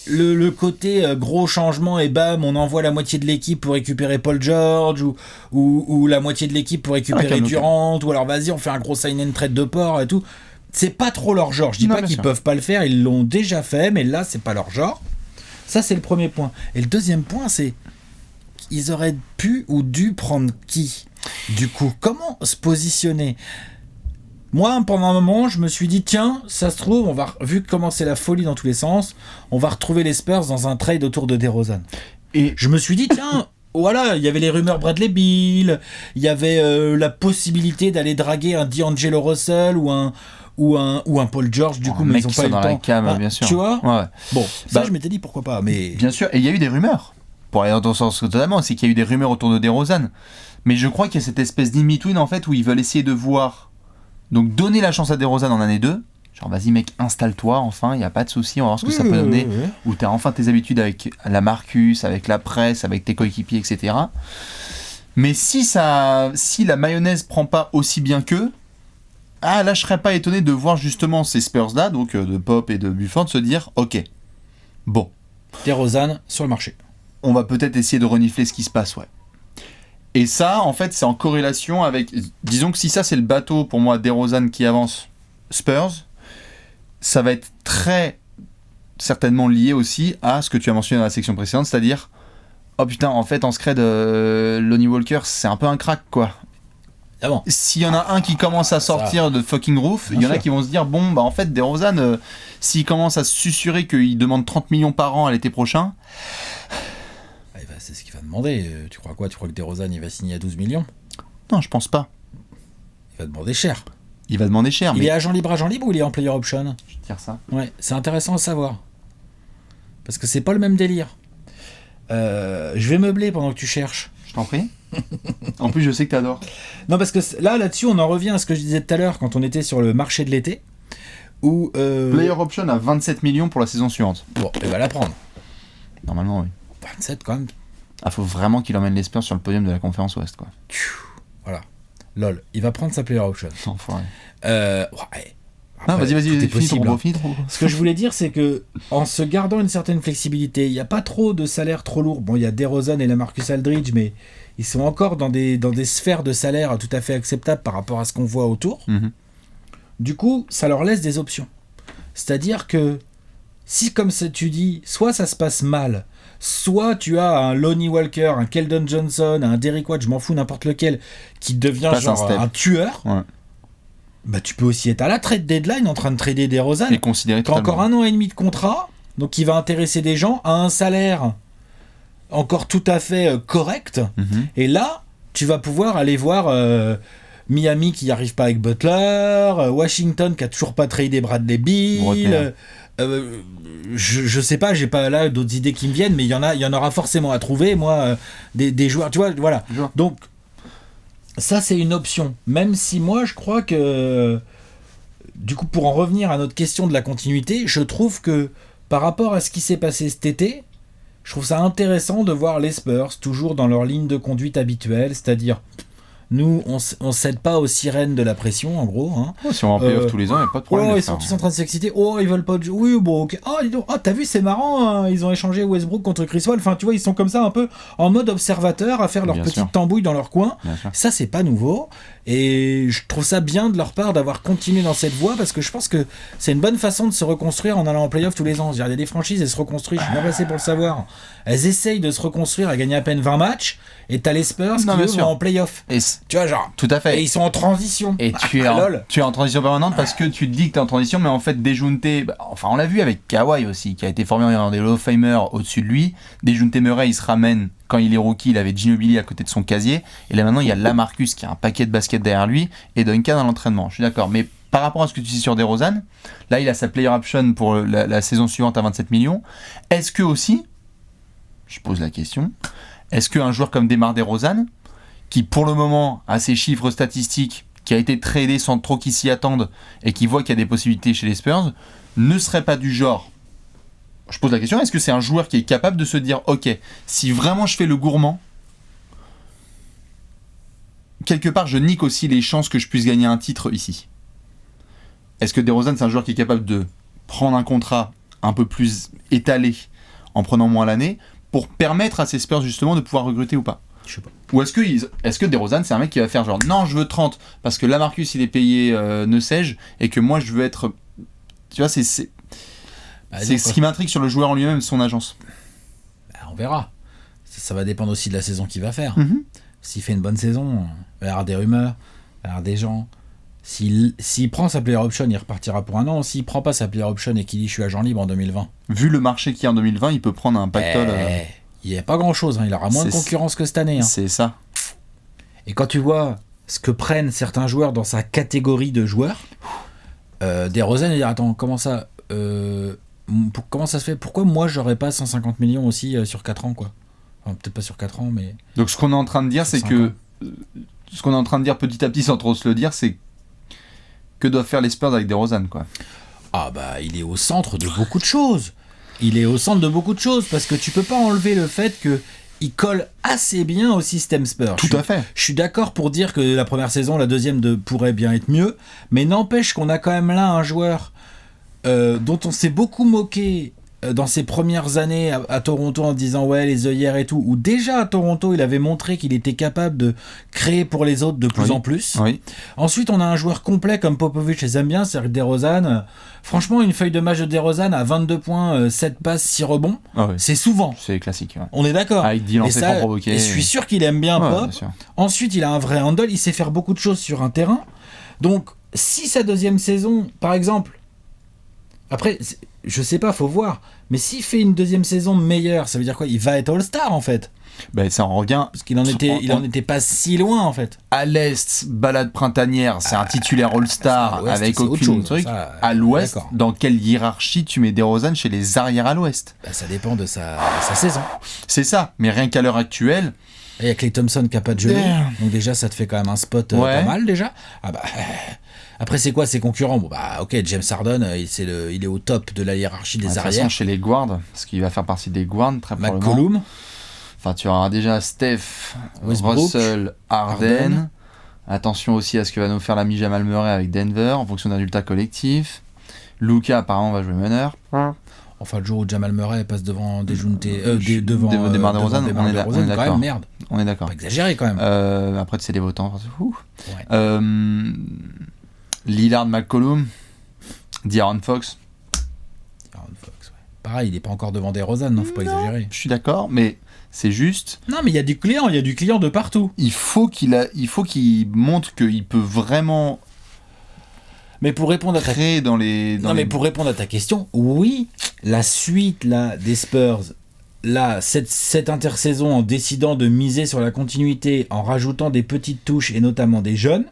le côté gros changement et bam, on envoie la moitié de l'équipe pour récupérer Paul George ou la moitié de l'équipe pour récupérer Durant ou alors vas-y, on fait un gros sign and trade de port et tout. C'est pas trop leur genre. Je dis pas qu'ils peuvent pas le faire, ils l'ont déjà fait, mais là, c'est pas leur genre. Ça, c'est le premier point. Et le deuxième point, c'est ils auraient pu ou dû prendre qui? Du coup, comment se positionner? Moi, pendant un moment, je me suis dit, tiens, ça se trouve, vu comment c'est la folie dans tous les sens, on va retrouver les Spurs dans un trade autour de DeRozan. Et je me suis dit, tiens, voilà, il y avait les rumeurs Bradley Beal, il y avait la possibilité d'aller draguer un D'Angelo Russell ou un Paul George, du coup, mais ils ont pas eu le temps. Cam, bien sûr. Tu vois? Ouais. Bon, ça, je m'étais dit, pourquoi pas, mais... Bien sûr, et il y a eu des rumeurs. Pour aller dans ton sens totalement, c'est qu'il y a eu des rumeurs autour de DeRozan. Mais je crois qu'il y a cette espèce d'in-between, en fait, où ils veulent essayer de voir... Donc, donner la chance à DeRozan en année 2. Genre, vas-y, mec, installe-toi, enfin, il n'y a pas de souci, on va voir ce que ça peut donner. Où tu as enfin tes habitudes avec la Marcus, avec la presse, avec tes coéquipiers, etc. Mais si la mayonnaise prend pas aussi bien qu'eux, là, je serais pas étonné de voir justement ces Spurs-là, donc de Pop et de Bufford, se dire, ok, bon. DeRozan sur le marché. On va peut-être essayer de renifler ce qui se passe, ouais. Et ça, en fait, c'est en corrélation avec... Disons que si ça, c'est le bateau, pour moi, DeRozan qui avance Spurs, ça va être très certainement lié aussi à ce que tu as mentionné dans la section précédente, c'est-à-dire, oh putain, en fait, en scred, Lonnie Walker, c'est un peu un crack, quoi. Ah bon. S'il y en a un qui commence à sortir de fucking roof, il y en a qui vont se dire, bon, bah en fait, DeRozan, s'il commence à se susurrer qu'il demande 30 millions par an à l'été prochain... C'est ce qu'il va demander. Tu crois quoi? Tu crois que DeRozan, il va signer à 12 millions? Non, je pense pas. Il va demander cher. Il est agent libre ou il est en player option? Je vais te dire ça. Ouais, c'est intéressant à savoir. Parce que c'est pas le même délire. Je vais meubler pendant que tu cherches. Je t'en prie. En plus, je sais que t'adores. Non, parce que là-dessus, on en revient à ce que je disais tout à l'heure quand on était sur le marché de l'été. Où, player option à 27 millions pour la saison suivante. Bon, il va la prendre. Normalement, oui. 27 quand même. Faut vraiment qu'il emmène les Spurs sur le podium de la conférence Ouest, quoi. Voilà. Lol, il va prendre sa player option. Enfoiré. Ouais. Après, vas-y, finis ton profit. Ce que je voulais dire, c'est que en se gardant une certaine flexibilité, il n'y a pas trop de salaire trop lourd. Bon, il y a DeRozan et la Marcus Aldridge, mais ils sont encore dans des sphères de salaire tout à fait acceptables par rapport à ce qu'on voit autour. Du coup, ça leur laisse des options. C'est-à-dire que si, comme tu dis, soit ça se passe mal, soit tu as un Lonnie Walker, un Keldon Johnson, un Derrick White, je m'en fous, n'importe lequel, qui devient genre un tueur. Ouais. Bah, tu peux aussi être à la trade deadline en train de trader DeRozan. Et considérer T'as totalement. encore 1 an et demi de contrat, donc qui va intéresser des gens à un salaire encore tout à fait correct. Mhm. Et là, tu vas pouvoir aller voir Miami qui n'y arrive pas avec Butler, Washington qui a toujours pas tradé Bradley Beal. Je sais pas, j'ai pas là d'autres idées qui me viennent, mais il y en aura forcément à trouver. Moi, des joueurs, tu vois, voilà. Donc ça, c'est une option. Même si moi, je crois que, du coup, pour en revenir à notre question de la continuité, je trouve que par rapport à ce qui s'est passé cet été, je trouve ça intéressant de voir les Spurs toujours dans leur ligne de conduite habituelle, c'est-à-dire nous, on cède pas aux sirènes de la pression, en gros. Hein. Oh, si on va en playoff tous les ans, il n'y a pas de problème. Oh, ils sont tous en train de s'exciter. Oh, ils veulent pas de... Oui, bon, ok. Oh, dis donc. Oh, t'as vu, c'est marrant. Hein. Ils ont échangé Westbrook contre Chris Paul. Enfin, tu vois, ils sont comme ça un peu en mode observateur à faire leur petite tambouille dans leur coin. Ça, c'est pas nouveau. Et je trouve ça bien de leur part d'avoir continué dans cette voie parce que je pense que c'est une bonne façon de se reconstruire en allant en playoff tous les ans. Il y a des franchises, elles se reconstruisent. Je suis bien placé pour le savoir. Elles essayent de se reconstruire à gagner à peine 20 matchs. Et t'as les Spurs qui eux, vont en playoff. Tu vois, genre. Tout à fait. Et ils sont en transition. Et tu es en transition permanente parce que tu te dis que tu es en transition, mais en fait, Dejounte, enfin, on l'a vu avec Kawhi aussi, qui a été formé en des Hall of Famer au-dessus de lui. Dejounte Murray, il se ramène, quand il est rookie, il avait Ginobili à côté de son casier. Et là, maintenant, il y a Lamarcus qui a un paquet de basket derrière lui et Duncan à l'entraînement. Je suis d'accord. Mais par rapport à ce que tu dis sur DeRozan, là, il a sa player option pour la saison suivante à 27 millions. Est-ce que aussi, je pose la question, est-ce qu'un joueur comme DeMar DeRozan, qui pour le moment a ses chiffres statistiques, qui a été tradé sans trop qu'ils s'y attendent et qui voit qu'il y a des possibilités chez les Spurs, ne serait pas du genre, je pose la question, est-ce que c'est un joueur qui est capable de se dire ok, si vraiment je fais le gourmand, quelque part je nique aussi les chances que je puisse gagner un titre ici. Est-ce que DeRozan c'est un joueur qui est capable de prendre un contrat un peu plus étalé en prenant moins l'année pour permettre à ces Spurs justement de pouvoir recruter ou pas? Je sais pas. Ou est-ce que DeRozan c'est un mec qui va faire genre non je veux 30 parce que Lamarcus il est payé ne sais-je et que moi je veux être, tu vois, c'est ce qui m'intrigue sur le joueur en lui-même, son agence. On verra, ça va dépendre aussi de la saison qu'il va faire. Mm-hmm. S'il fait une bonne saison, il va y avoir des rumeurs, il va y avoir des gens. S'il prend sa player option, il repartira pour un an. S'il prend pas sa player option et qu'il dit je suis agent libre en 2020, vu le marché qu'il y a en 2020, il peut prendre un pactole. Il n'y a pas grand chose, hein. Il aura moins de concurrence que cette année. Hein. C'est ça. Et quand tu vois ce que prennent certains joueurs dans sa catégorie de joueurs, DeRozan, il dit attends, comment ça se fait? Pourquoi moi j'aurais pas 150 millions aussi sur 4 ans quoi? Enfin, peut-être pas sur 4 ans, mais. Donc ce qu'on est en train de dire, c'est que. Ce qu'on est en train de dire petit à petit sans trop se le dire, c'est que doivent faire les Spurs avec DeRozan quoi. Ah bah il est au centre de beaucoup de choses. Il est au centre de beaucoup de choses parce que tu peux pas enlever le fait que il colle assez bien au système Spurs. Tout à fait. Je suis d'accord pour dire que la première saison, la deuxième pourrait bien être mieux, mais n'empêche qu'on a quand même là un joueur dont on s'est beaucoup moqué dans ses premières années à Toronto en disant ouais les œillères et tout, où déjà à Toronto il avait montré qu'il était capable de créer pour les autres de plus en plus. Oui. Ensuite on a un joueur complet comme Popovich les aime bien, c'est-à-dire DeRozan. Franchement une feuille de match de DeRozan à 22 points, 7 passes, 6 rebonds, c'est souvent. C'est classique. Ouais. On est d'accord. Avec 10 lancers francs provoqués. Et je suis sûr qu'il aime bien Pop. Bien ensuite il a un vrai handle, il sait faire beaucoup de choses sur un terrain. Donc si sa deuxième saison, par exemple, après je sais pas, faut voir. Mais s'il fait une deuxième saison meilleure, ça veut dire quoi? Il va être All-Star en fait. Ben ça en revient. Parce qu'il en était pas si loin en fait. À l'Est, balade printanière, c'est un titulaire All-Star avec aucun truc. Ça, à l'Ouest, dans quelle hiérarchie tu mets DeRozan chez les arrières à l'Ouest? Ça dépend de sa saison. C'est ça, mais rien qu'à l'heure actuelle. Il y a Klay Thompson qui a pas de genou. Donc déjà ça te fait quand même un spot pas mal déjà. Ah bah. Après, c'est quoi ses concurrents? Bon, bah, ok, James Harden, il est au top de la hiérarchie des arrières. De toute façon, chez les guards, parce qu'il va faire partie des guards, très probablement. McCollum. Enfin, tu auras déjà Steph, Westbrook, Russell, Harden. Attention aussi à ce que va nous faire l'ami Jamal Murray avec Denver, en fonction d'un résultat collectif. Luka, apparemment, va jouer meneur. Enfin, le jour où Jamal Murray passe devant Dejounte, devant DeMar DeRozan, on est d'accord. Quand même, merde. On est d'accord. Pas exagéré, quand même. Après, c'est des votants. Ouais. Lillard, McCollum, De'Aaron Fox. Pareil, il n'est pas encore devant DeRozan, non, faut pas exagérer. Je suis d'accord, mais c'est juste. Non, mais il y a du client de partout. Il faut qu'il montre qu'il peut vraiment Mais pour répondre à ta créé dans les. mais pour répondre à ta question, oui, la suite là des Spurs, là cette intersaison en décidant de miser sur la continuité, en rajoutant des petites touches et notamment des jeunes,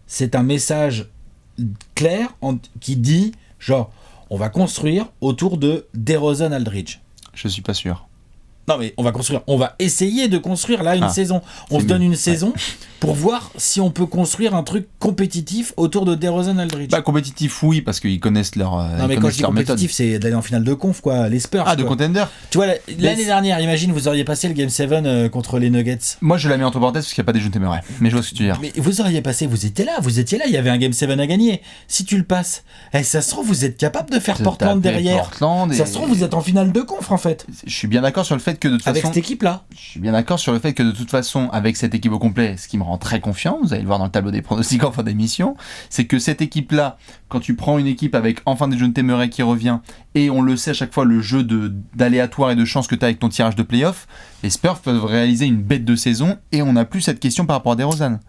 c'est un message clair qui dit genre on va construire autour de DeRozan Aldridge. Je suis pas sûr. Non mais on va essayer de construire là une saison. On se donne une saison pour voir si on peut construire un truc compétitif autour de DeRozan Aldridge. Bah compétitif oui parce qu'ils connaissent leur non mais quand je dis compétitif c'est d'aller en finale de conf quoi, les Spurs. Ah de contender. Tu vois l'année dernière, imagine vous auriez passé le Game 7 contre les Nuggets. Moi je la mets entre parenthèses parce qu'il n'y a pas des jeux Temeray. Mais je vois ce que tu veux dire. Mais vous auriez passé, vous étiez là, il y avait un Game 7 à gagner. Si tu le passes, ça se trouve vous êtes capable de faire Portland derrière. Ça se trouve vous êtes en finale de conf en fait. Je suis bien d'accord sur le fait que de toute façon... Avec cette équipe-là. Je suis bien d'accord sur le fait que de toute façon, avec cette équipe au complet, ce qui me rend très confiant, vous allez le voir dans le tableau des pronostics en fin d'émission, c'est que cette équipe-là, quand tu prends une équipe avec enfin des jeunes Temeray qui revient, et on le sait à chaque fois, le jeu d'aléatoire et de chance que tu as avec ton tirage de play-off, les Spurs peuvent réaliser une bête de saison, et on n'a plus cette question par rapport à DeRozan.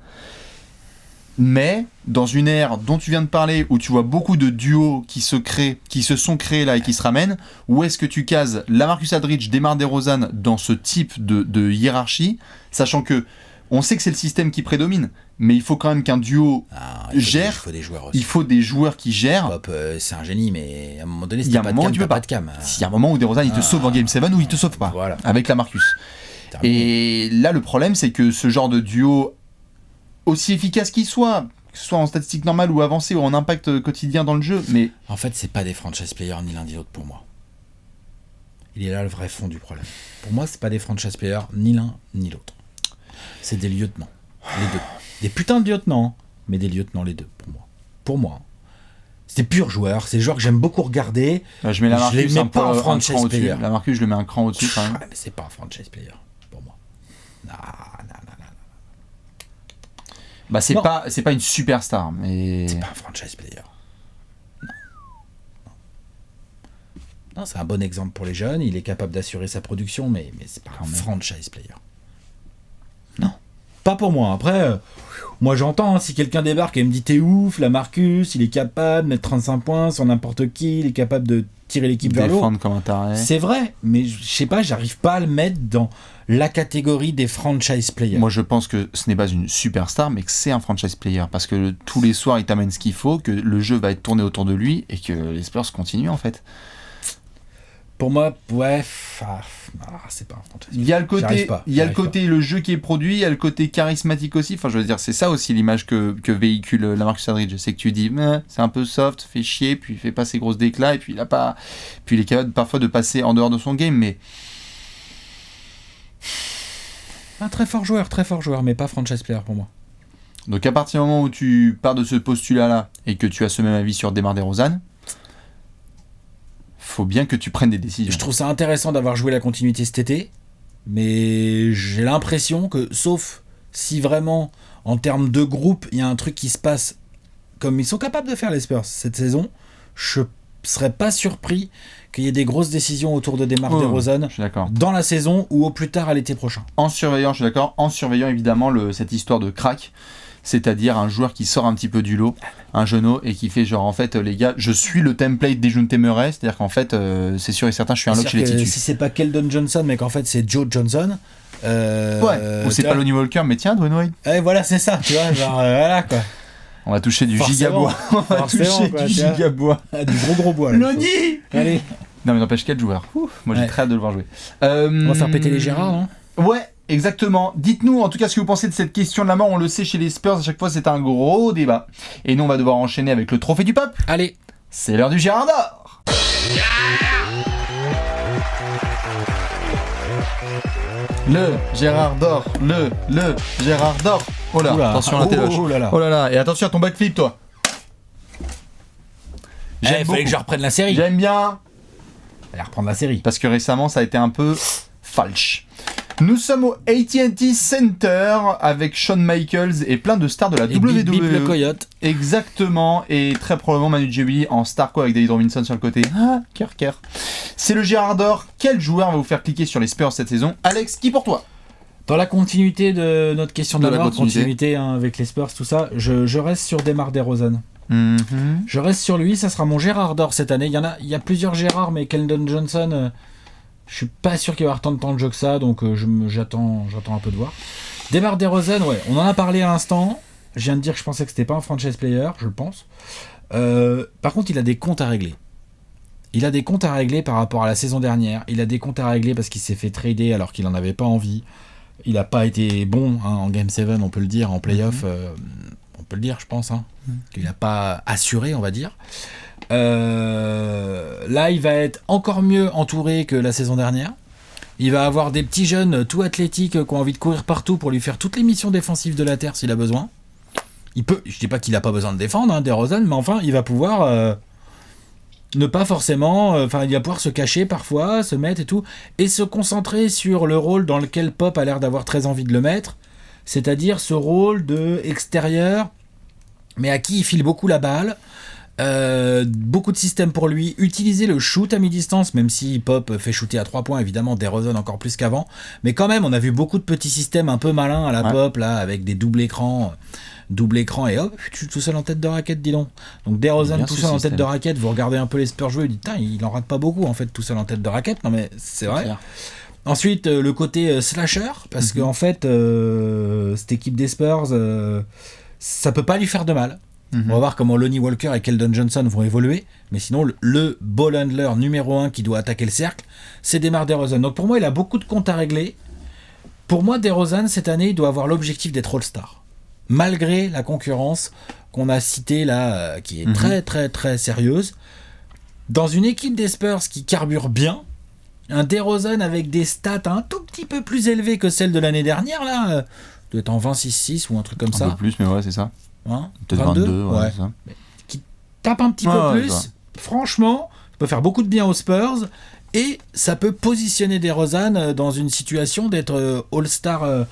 Mais dans une ère dont tu viens de parler, où tu vois beaucoup de duos qui se sont créés là et qui se ramènent, où est-ce que tu cases LaMarcus Aldridge, DeMar DeRozan dans ce type de hiérarchie, sachant que on sait que c'est le système qui prédomine, mais il faut quand même qu'un duo gère. Il faut des joueurs aussi. Il faut des joueurs qui gèrent. Pop, c'est un génie, mais à un moment donné, si t'as pas de cam, t'as pas de cam. Il y a un moment où DeRozan il te sauve en Game 7 ou il te sauve pas, voilà. avec LaMarcus. Et là, le problème, c'est que ce genre de duo, aussi efficace qu'il soit, que ce soit en statistique normale ou avancée ou en impact quotidien dans le jeu, mais... En fait, c'est pas des franchise players ni l'un ni l'autre pour moi. Il est là le vrai fond du problème. Pour moi, c'est pas des franchise players ni l'un ni l'autre. C'est des lieutenants, les deux. Des putains de lieutenants, mais des lieutenants les deux, pour moi. Pour moi. C'est des purs joueurs, c'est des joueurs que j'aime beaucoup regarder. Je mets LaMarcus les mets pas en franchise player. LaMarcus, je le mets un cran au-dessus quand même. Mais c'est pas un franchise player, pour moi. Non. Bah c'est pas une superstar, mais... C'est pas un franchise player. Non, c'est un bon exemple pour les jeunes, il est capable d'assurer sa production, mais c'est pas un franchise player. Non, pas pour moi. Après, moi j'entends, si quelqu'un débarque et me dit t'es ouf, LaMarcus, il est capable de mettre 35 points sur n'importe qui, il est capable de tirer l'équipe vers l'eau. Comme un taré. C'est vrai, mais je sais pas, j'arrive pas à le mettre dans la catégorie des franchise players. Moi je pense que ce n'est pas une superstar, mais que c'est un franchise player, parce que tous les soirs il t'amène ce qu'il faut, que le jeu va être tourné autour de lui, et que les Spurs continuent en fait. Pour moi, ouais, c'est pas un franchise. Il y a le côté, le jeu qui est produit, il y a le côté charismatique aussi. Enfin, je veux dire, c'est ça aussi l'image que véhicule LaMarcus Aldridge. C'est que tu dis, c'est un peu soft, fait chier, puis il fait pas ses grosses déclats, et puis il est capable parfois de passer en dehors de son game, mais. Un très fort joueur, mais pas franchise player pour moi. Donc à partir du moment où tu pars de ce postulat-là et que tu as ce même avis sur DeMar DeRozan, faut bien que tu prennes des décisions. Je trouve ça intéressant d'avoir joué la continuité cet été, mais j'ai l'impression que, sauf si vraiment, en termes de groupe, il y a un truc qui se passe comme ils sont capables de faire les Spurs cette saison, je serais pas surpris qu'il y ait des grosses décisions autour de DeMar DeRozan dans la saison ou au plus tard à l'été prochain. En surveillant évidemment cette histoire de crack, c'est-à-dire un joueur qui sort un petit peu du lot, un jeuneau, et qui fait genre en fait les gars, je suis le template des jeunes Temeray, c'est-à-dire qu'en fait c'est sûr et certain je suis un lock chez les titus. Si c'est pas Keldon Johnson mais qu'en fait c'est Joe Johnson, ou c'est pas Lonnie Walker mais tiens Dwayne Wade. Voilà c'est ça, tu vois, genre voilà quoi. On va toucher du gigabois. On va toucher du gigabois. Du gros bois. Lonnie. Allez. Non mais n'empêche quel joueur. Moi j'ai très hâte de le voir jouer. On va faire péter les Gérards, hein. Ouais. Exactement. Dites-nous en tout cas ce que vous pensez de cette question de la mort. On le sait chez les Spurs, à chaque fois c'est un gros débat. Et nous on va devoir enchaîner avec le trophée du peuple. Allez, c'est l'heure du Gérard d'or. Le Gérard d'or, le Gérard d'or. Oh là, attention à la téloche. Oh là là, et attention à ton backflip toi. Il fallait que je reprenne la série. J'aime bien. Allez reprendre la série. Parce que récemment ça a été un peu falche. Nous sommes au AT&T Center avec Shawn Michaels et plein de stars de la WWE. Bip le coyote. Exactement, et très probablement Manu Ginobili en star quoi avec David Robinson sur le côté. Cœur. C'est le Gérard d'or. Quel joueur va vous faire cliquer sur les Spurs cette saison? Alex, qui pour toi? Dans la continuité de notre question de la mort, continuité avec les Spurs, tout ça, je reste sur DeMar DeRozan. Je reste sur lui, ça sera mon Gérard d'or cette année. Il y a plusieurs Gérards, mais Keldon Johnson, je suis pas sûr qu'il va avoir tant de temps de jeu que ça, donc j'attends un peu de voir. DeMar DeRozan, ouais, on en a parlé à l'instant. Je viens de dire que je pensais que c'était pas un franchise player, je le pense. Par contre, il a des comptes à régler. Il a des comptes à régler par rapport à la saison dernière. Il a des comptes à régler parce qu'il s'est fait trader alors qu'il n'en avait pas envie. Il n'a pas été bon en Game 7, on peut le dire, en playoff. On peut le dire, je pense. Qu'il n'a pas assuré, on va dire. Là, il va être encore mieux entouré que la saison dernière. Il va avoir des petits jeunes tout athlétiques qui ont envie de courir partout pour lui faire toutes les missions défensives de la Terre s'il a besoin. Je dis pas qu'il n'a pas besoin de défendre, DeRozan, mais enfin, il va pouvoir ne pas forcément... il va pouvoir se cacher parfois, se mettre et tout, et se concentrer sur le rôle dans lequel Pop a l'air d'avoir très envie de le mettre, c'est-à-dire ce rôle de extérieur, mais à qui il file beaucoup la balle, beaucoup de systèmes pour lui, utiliser le shoot à mi-distance, même si Pop fait shooter à 3 points, évidemment, DeRozan encore plus qu'avant, mais quand même, on a vu beaucoup de petits systèmes un peu malins à la Pop, là, avec des double écrans et hop, je suis tout seul en tête de raquette, dis donc. Donc DeRozan tout seul en tête de raquette, vous regardez un peu les Spurs jouer, vous dites, il en rate pas beaucoup en fait, tout seul en tête de raquette, non mais c'est vrai. Clair. Ensuite, le côté slasher, parce qu'en fait, cette équipe des Spurs, ça peut pas lui faire de mal. On va voir comment Lonnie Walker et Keldon Johnson vont évoluer, mais sinon, le ball handler numéro 1 qui doit attaquer le cercle, c'est DeMar DeRozan. Donc pour moi, il a beaucoup de comptes à régler. Pour moi, DeRozan, cette année, il doit avoir l'objectif d'être All-Star. Malgré la concurrence qu'on a citée là, qui est très très très sérieuse, dans une équipe des Spurs qui carbure bien, un DeRozan avec des stats un tout petit peu plus élevées que celles de l'année dernière, là, doit être en 26-6 ou un truc comme ça. Un peu plus, mais ouais, c'est ça. Peut-être 22, ouais. C'est ça. Qui tape un petit peu plus. Franchement, ça peut faire beaucoup de bien aux Spurs et ça peut positionner DeRozan dans une situation d'être All-Star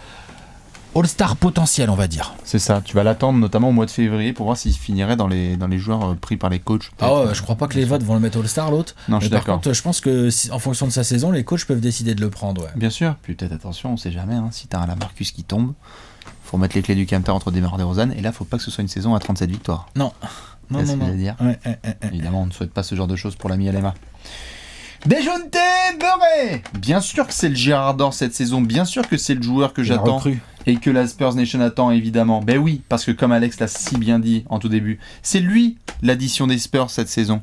potentiel, on va dire. C'est ça, tu vas l'attendre notamment au mois de février pour voir s'il finirait dans les joueurs pris par les coachs. Je crois pas que les votes vont le mettre All-Star, l'autre. Non, je suis d'accord. Par contre, je pense que en fonction de sa saison, les coachs peuvent décider de le prendre. Ouais. Bien sûr, puis peut-être attention, on sait jamais, si t'as un Lamarcus qui tombe, faut mettre les clés du Canter entre DeMar DeRozan, et là, faut pas que ce soit une saison à 37 victoires. Non. Non. Dire. Évidemment, on ne souhaite pas ce genre de choses pour l'ami LMA. Dejounte Murray. Bien sûr que c'est le Gérard d'or cette saison, bien sûr que c'est le joueur que j'attends et que la Spurs Nation attend évidemment. Ben oui, parce que comme Alex l'a si bien dit en tout début, c'est lui l'addition des Spurs cette saison.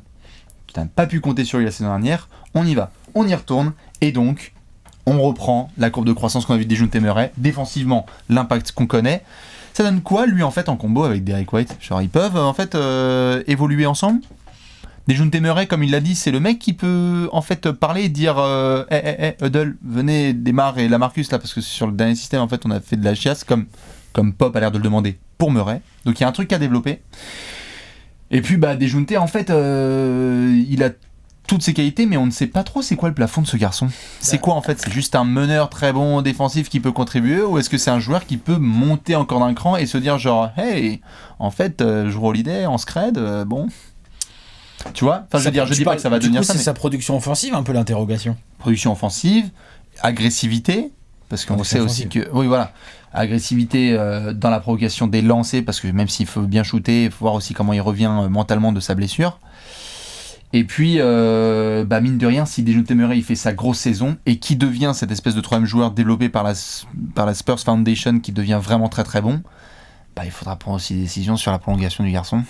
Tu n'as pas pu compter sur lui la saison dernière, on y va, on y retourne et donc on reprend la courbe de croissance qu'on a vu de Dejounte Murray, défensivement l'impact qu'on connaît. Ça donne quoi lui en fait en combo avec Derrick White? Genre ils peuvent en fait évoluer ensemble? Dejounte Murray, comme il l'a dit, c'est le mec qui peut en fait parler et dire Huddle, venez démarrer Lamarcus là, parce que sur le dernier système en fait on a fait de la chiasse comme Pop a l'air de le demander pour Murray. Donc il y a un truc à développer. Et puis Dejounte en fait il a toutes ses qualités, mais on ne sait pas trop c'est quoi le plafond de ce garçon. C'est quoi en fait? C'est juste un meneur très bon défensif qui peut contribuer, ou est-ce que c'est un joueur qui peut monter encore d'un cran et se dire genre hey, en fait je joue Holiday en scred, bon. Tu vois, je dis pas que ça va devenir ça. C'est sa production offensive, un peu l'interrogation. Production offensive, agressivité, parce qu'on sait aussi que, oui voilà, agressivité dans la provocation des lancers, parce que même s'il faut bien shooter, il faut voir aussi comment il revient mentalement de sa blessure. Et puis, mine de rien, si Dejounte Murray il fait sa grosse saison et qui devient cette espèce de troisième joueur développé par la Spurs Foundation, qui devient vraiment très très bon, il faudra prendre aussi des décisions sur la prolongation du garçon.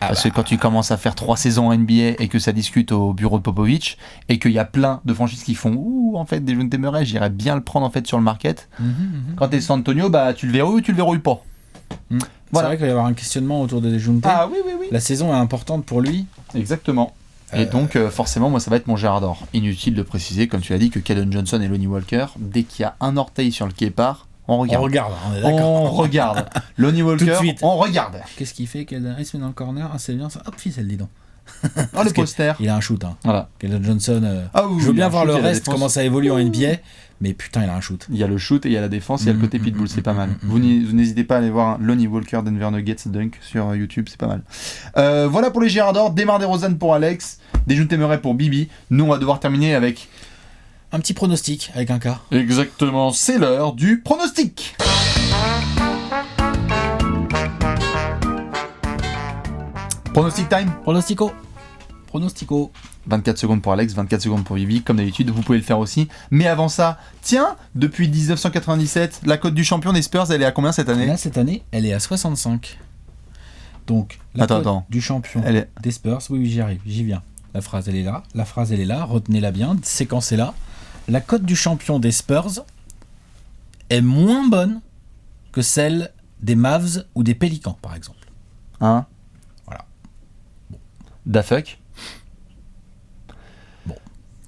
Parce que quand tu commences à faire 3 saisons en NBA et que ça discute au bureau de Popovich et qu'il y a plein de franchises qui font en fait Dejounte Murray, j'irais bien le prendre en fait sur le market. Quand t'es San Antonio, tu le verrouilles ou tu le verrouilles pas. Voilà. C'est vrai qu'il va y avoir un questionnement autour de Dejounte. Oui. La saison est importante pour lui. Exactement. Et donc forcément moi ça va être mon Gérard d'or. Inutile de préciser, comme tu l'as dit, que Keldon Johnson et Lonnie Walker, dès qu'il y a un orteil sur le quépart, on regarde, on est d'accord. On regarde. Lonnie Walker, on regarde. Qu'est-ce qu'il fait? Keldon il se met dans le corner, c'est bien ça. Hop, ficelle, dis donc. Le poster. Il a un shoot. Voilà. Keldon Johnson, je veux bien voir le reste, comment ça évolue en NBA, mais putain, il a un shoot. Il y a le shoot et il y a la défense, il y a le côté pitbull, c'est pas mal. Vous n'hésitez pas à aller voir Lonnie Walker Denver Nuggets dunk sur YouTube, c'est pas mal. Voilà pour les Gérard d'or. DeMar DeRozan pour Alex, Dejounte Murray pour Bibi. Nous, on va devoir terminer avec un petit pronostic avec un cas. Exactement, c'est l'heure du pronostic. Pronostic time. Pronostico. 24 secondes pour Alex, 24 secondes pour Bibi, comme d'habitude, vous pouvez le faire aussi. Mais avant ça, tiens, depuis 1997, la cote du champion des Spurs, elle est à combien cette année ? Là, cette année, elle est à 65. Donc, la cote du champion des Spurs, oui, j'y arrive, j'y viens. La phrase, elle est là, retenez-la bien, séquencez-la. La cote du champion des Spurs est moins bonne que celle des Mavs ou des Pélicans, par exemple. Hein ? Voilà. Bon. Da fuck. Bon.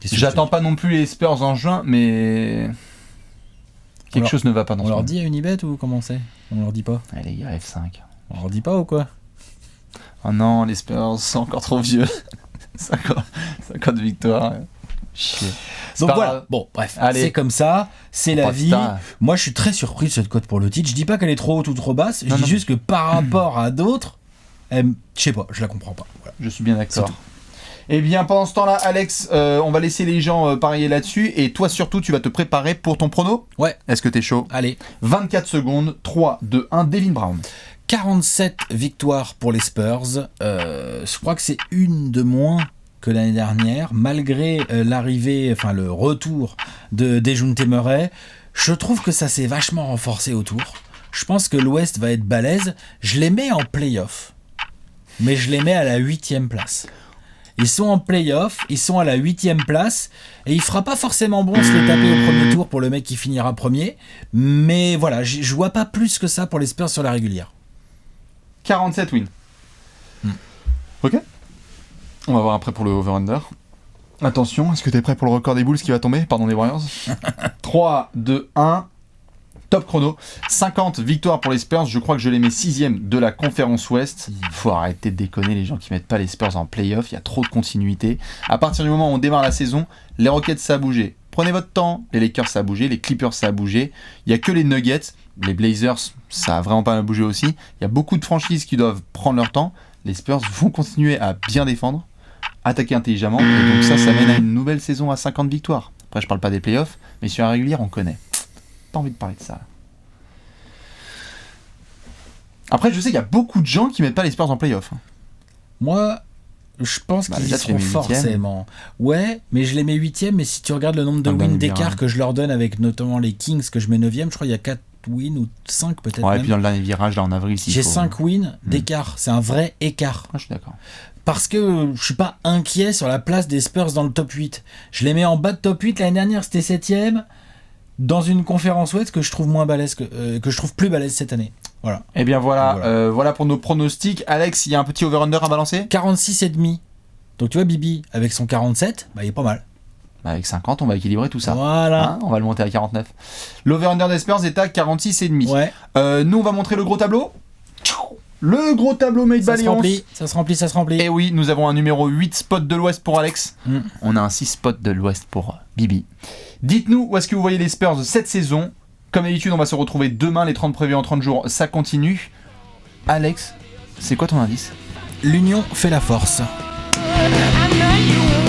J'attends pas non plus les Spurs en juin, mais quelque chose ne va pas dans ce moment. On leur moment. dit à Unibet ou comment c'est ? On leur dit pas ? Allez les gars, F5. On leur dit pas ou quoi ? Oh non, les Spurs sont encore trop vieux. 50 victoires. Chier. Donc voilà, bon bref, c'est comme ça, c'est la vie. Moi je suis très surpris de cette cote pour le titre. Je dis pas qu'elle est trop haute ou trop basse, je dis juste que par rapport à d'autres, je sais pas, je la comprends pas. Voilà. Je suis bien d'accord. Et bien pendant ce temps-là, Alex, on va laisser les gens parier là-dessus. Et toi surtout, tu vas te préparer pour ton prono ? Ouais. Est-ce que t'es chaud ? Allez. 24 secondes, 3, 2, 1, Devin Brown. 47 victoires pour les Spurs. Je crois que c'est une de moins que l'année dernière, malgré le retour de Dejounte Murray. Je trouve que ça s'est vachement renforcé autour. Je pense que l'Ouest va être balèze. Je les mets en play-off, mais je les mets à la 8e place. Ils sont en play-off, ils sont à la 8e place, et il fera pas forcément bon se les taper au premier tour pour le mec qui finira premier, mais voilà, je vois pas plus que ça pour les Spurs sur la régulière. 47 wins. Ok. On va voir après pour le over-under. Attention, est-ce que t'es prêt pour le record des Bulls qui va tomber ? Pardon, des Warriors. 3, 2, 1. Top chrono. 50 victoires pour les Spurs. Je crois que je les mets 6e de la conférence Ouest. Faut arrêter de déconner les gens qui mettent pas les Spurs en play-off. Il y a trop de continuité. À partir du moment où on démarre la saison, les Rockets ça a bougé. Prenez votre temps. Les Lakers ça a bougé. Les Clippers ça a bougé. Il y a que les Nuggets. Les Blazers ça a vraiment pas mal bougé aussi. Il y a beaucoup de franchises qui doivent prendre leur temps. Les Spurs vont continuer à bien défendre, attaquer intelligemment, et donc ça mène à une nouvelle saison à 50 victoires. Après, je parle pas des playoffs, mais sur la régulière, on connaît. Pas envie de parler de ça. Après, je sais qu'il y a beaucoup de gens qui mettent pas les Spurs en playoffs. Moi, je pense qu'ils y seront forcément. Ouais, mais je les mets 8e, mais si tu regardes le nombre de wins d'écart que je leur donne avec notamment les Kings que je mets 9e, je crois qu'il y a 4 wins ou 5 peut-être. Ouais, et puis dans le dernier virage, là en avril, j'ai 5 wins d'écart. C'est un vrai écart. Ah, je suis d'accord. Parce que je suis pas inquiet sur la place des Spurs dans le top 8. Je les mets en bas de top 8. L'année dernière, c'était 7e. Dans une conférence Ouest que je trouve moins balèze que je trouve plus balèze cette année. Voilà. Et bien voilà, voilà pour nos pronostics. Alex, il y a un petit over-under à balancer ? 46,5. Donc tu vois, Bibi, avec son 47, il est pas mal. Avec 50, on va équilibrer tout ça. Voilà. Hein, on va le monter à 49. L'over-under des Spurs est à 46,5. Ouais. Nous, on va montrer le gros tableau. Le gros tableau made by Alliance. Ça se remplit. Et oui, nous avons un numéro 8 spot de l'Ouest pour Alex. On a un 6 spot de l'Ouest pour Bibi. Dites-nous où est-ce que vous voyez les Spurs cette saison. Comme d'habitude, on va se retrouver demain, les 30 prévus en 30 jours, ça continue. Alex, c'est quoi ton indice ? L'union fait la force. I know you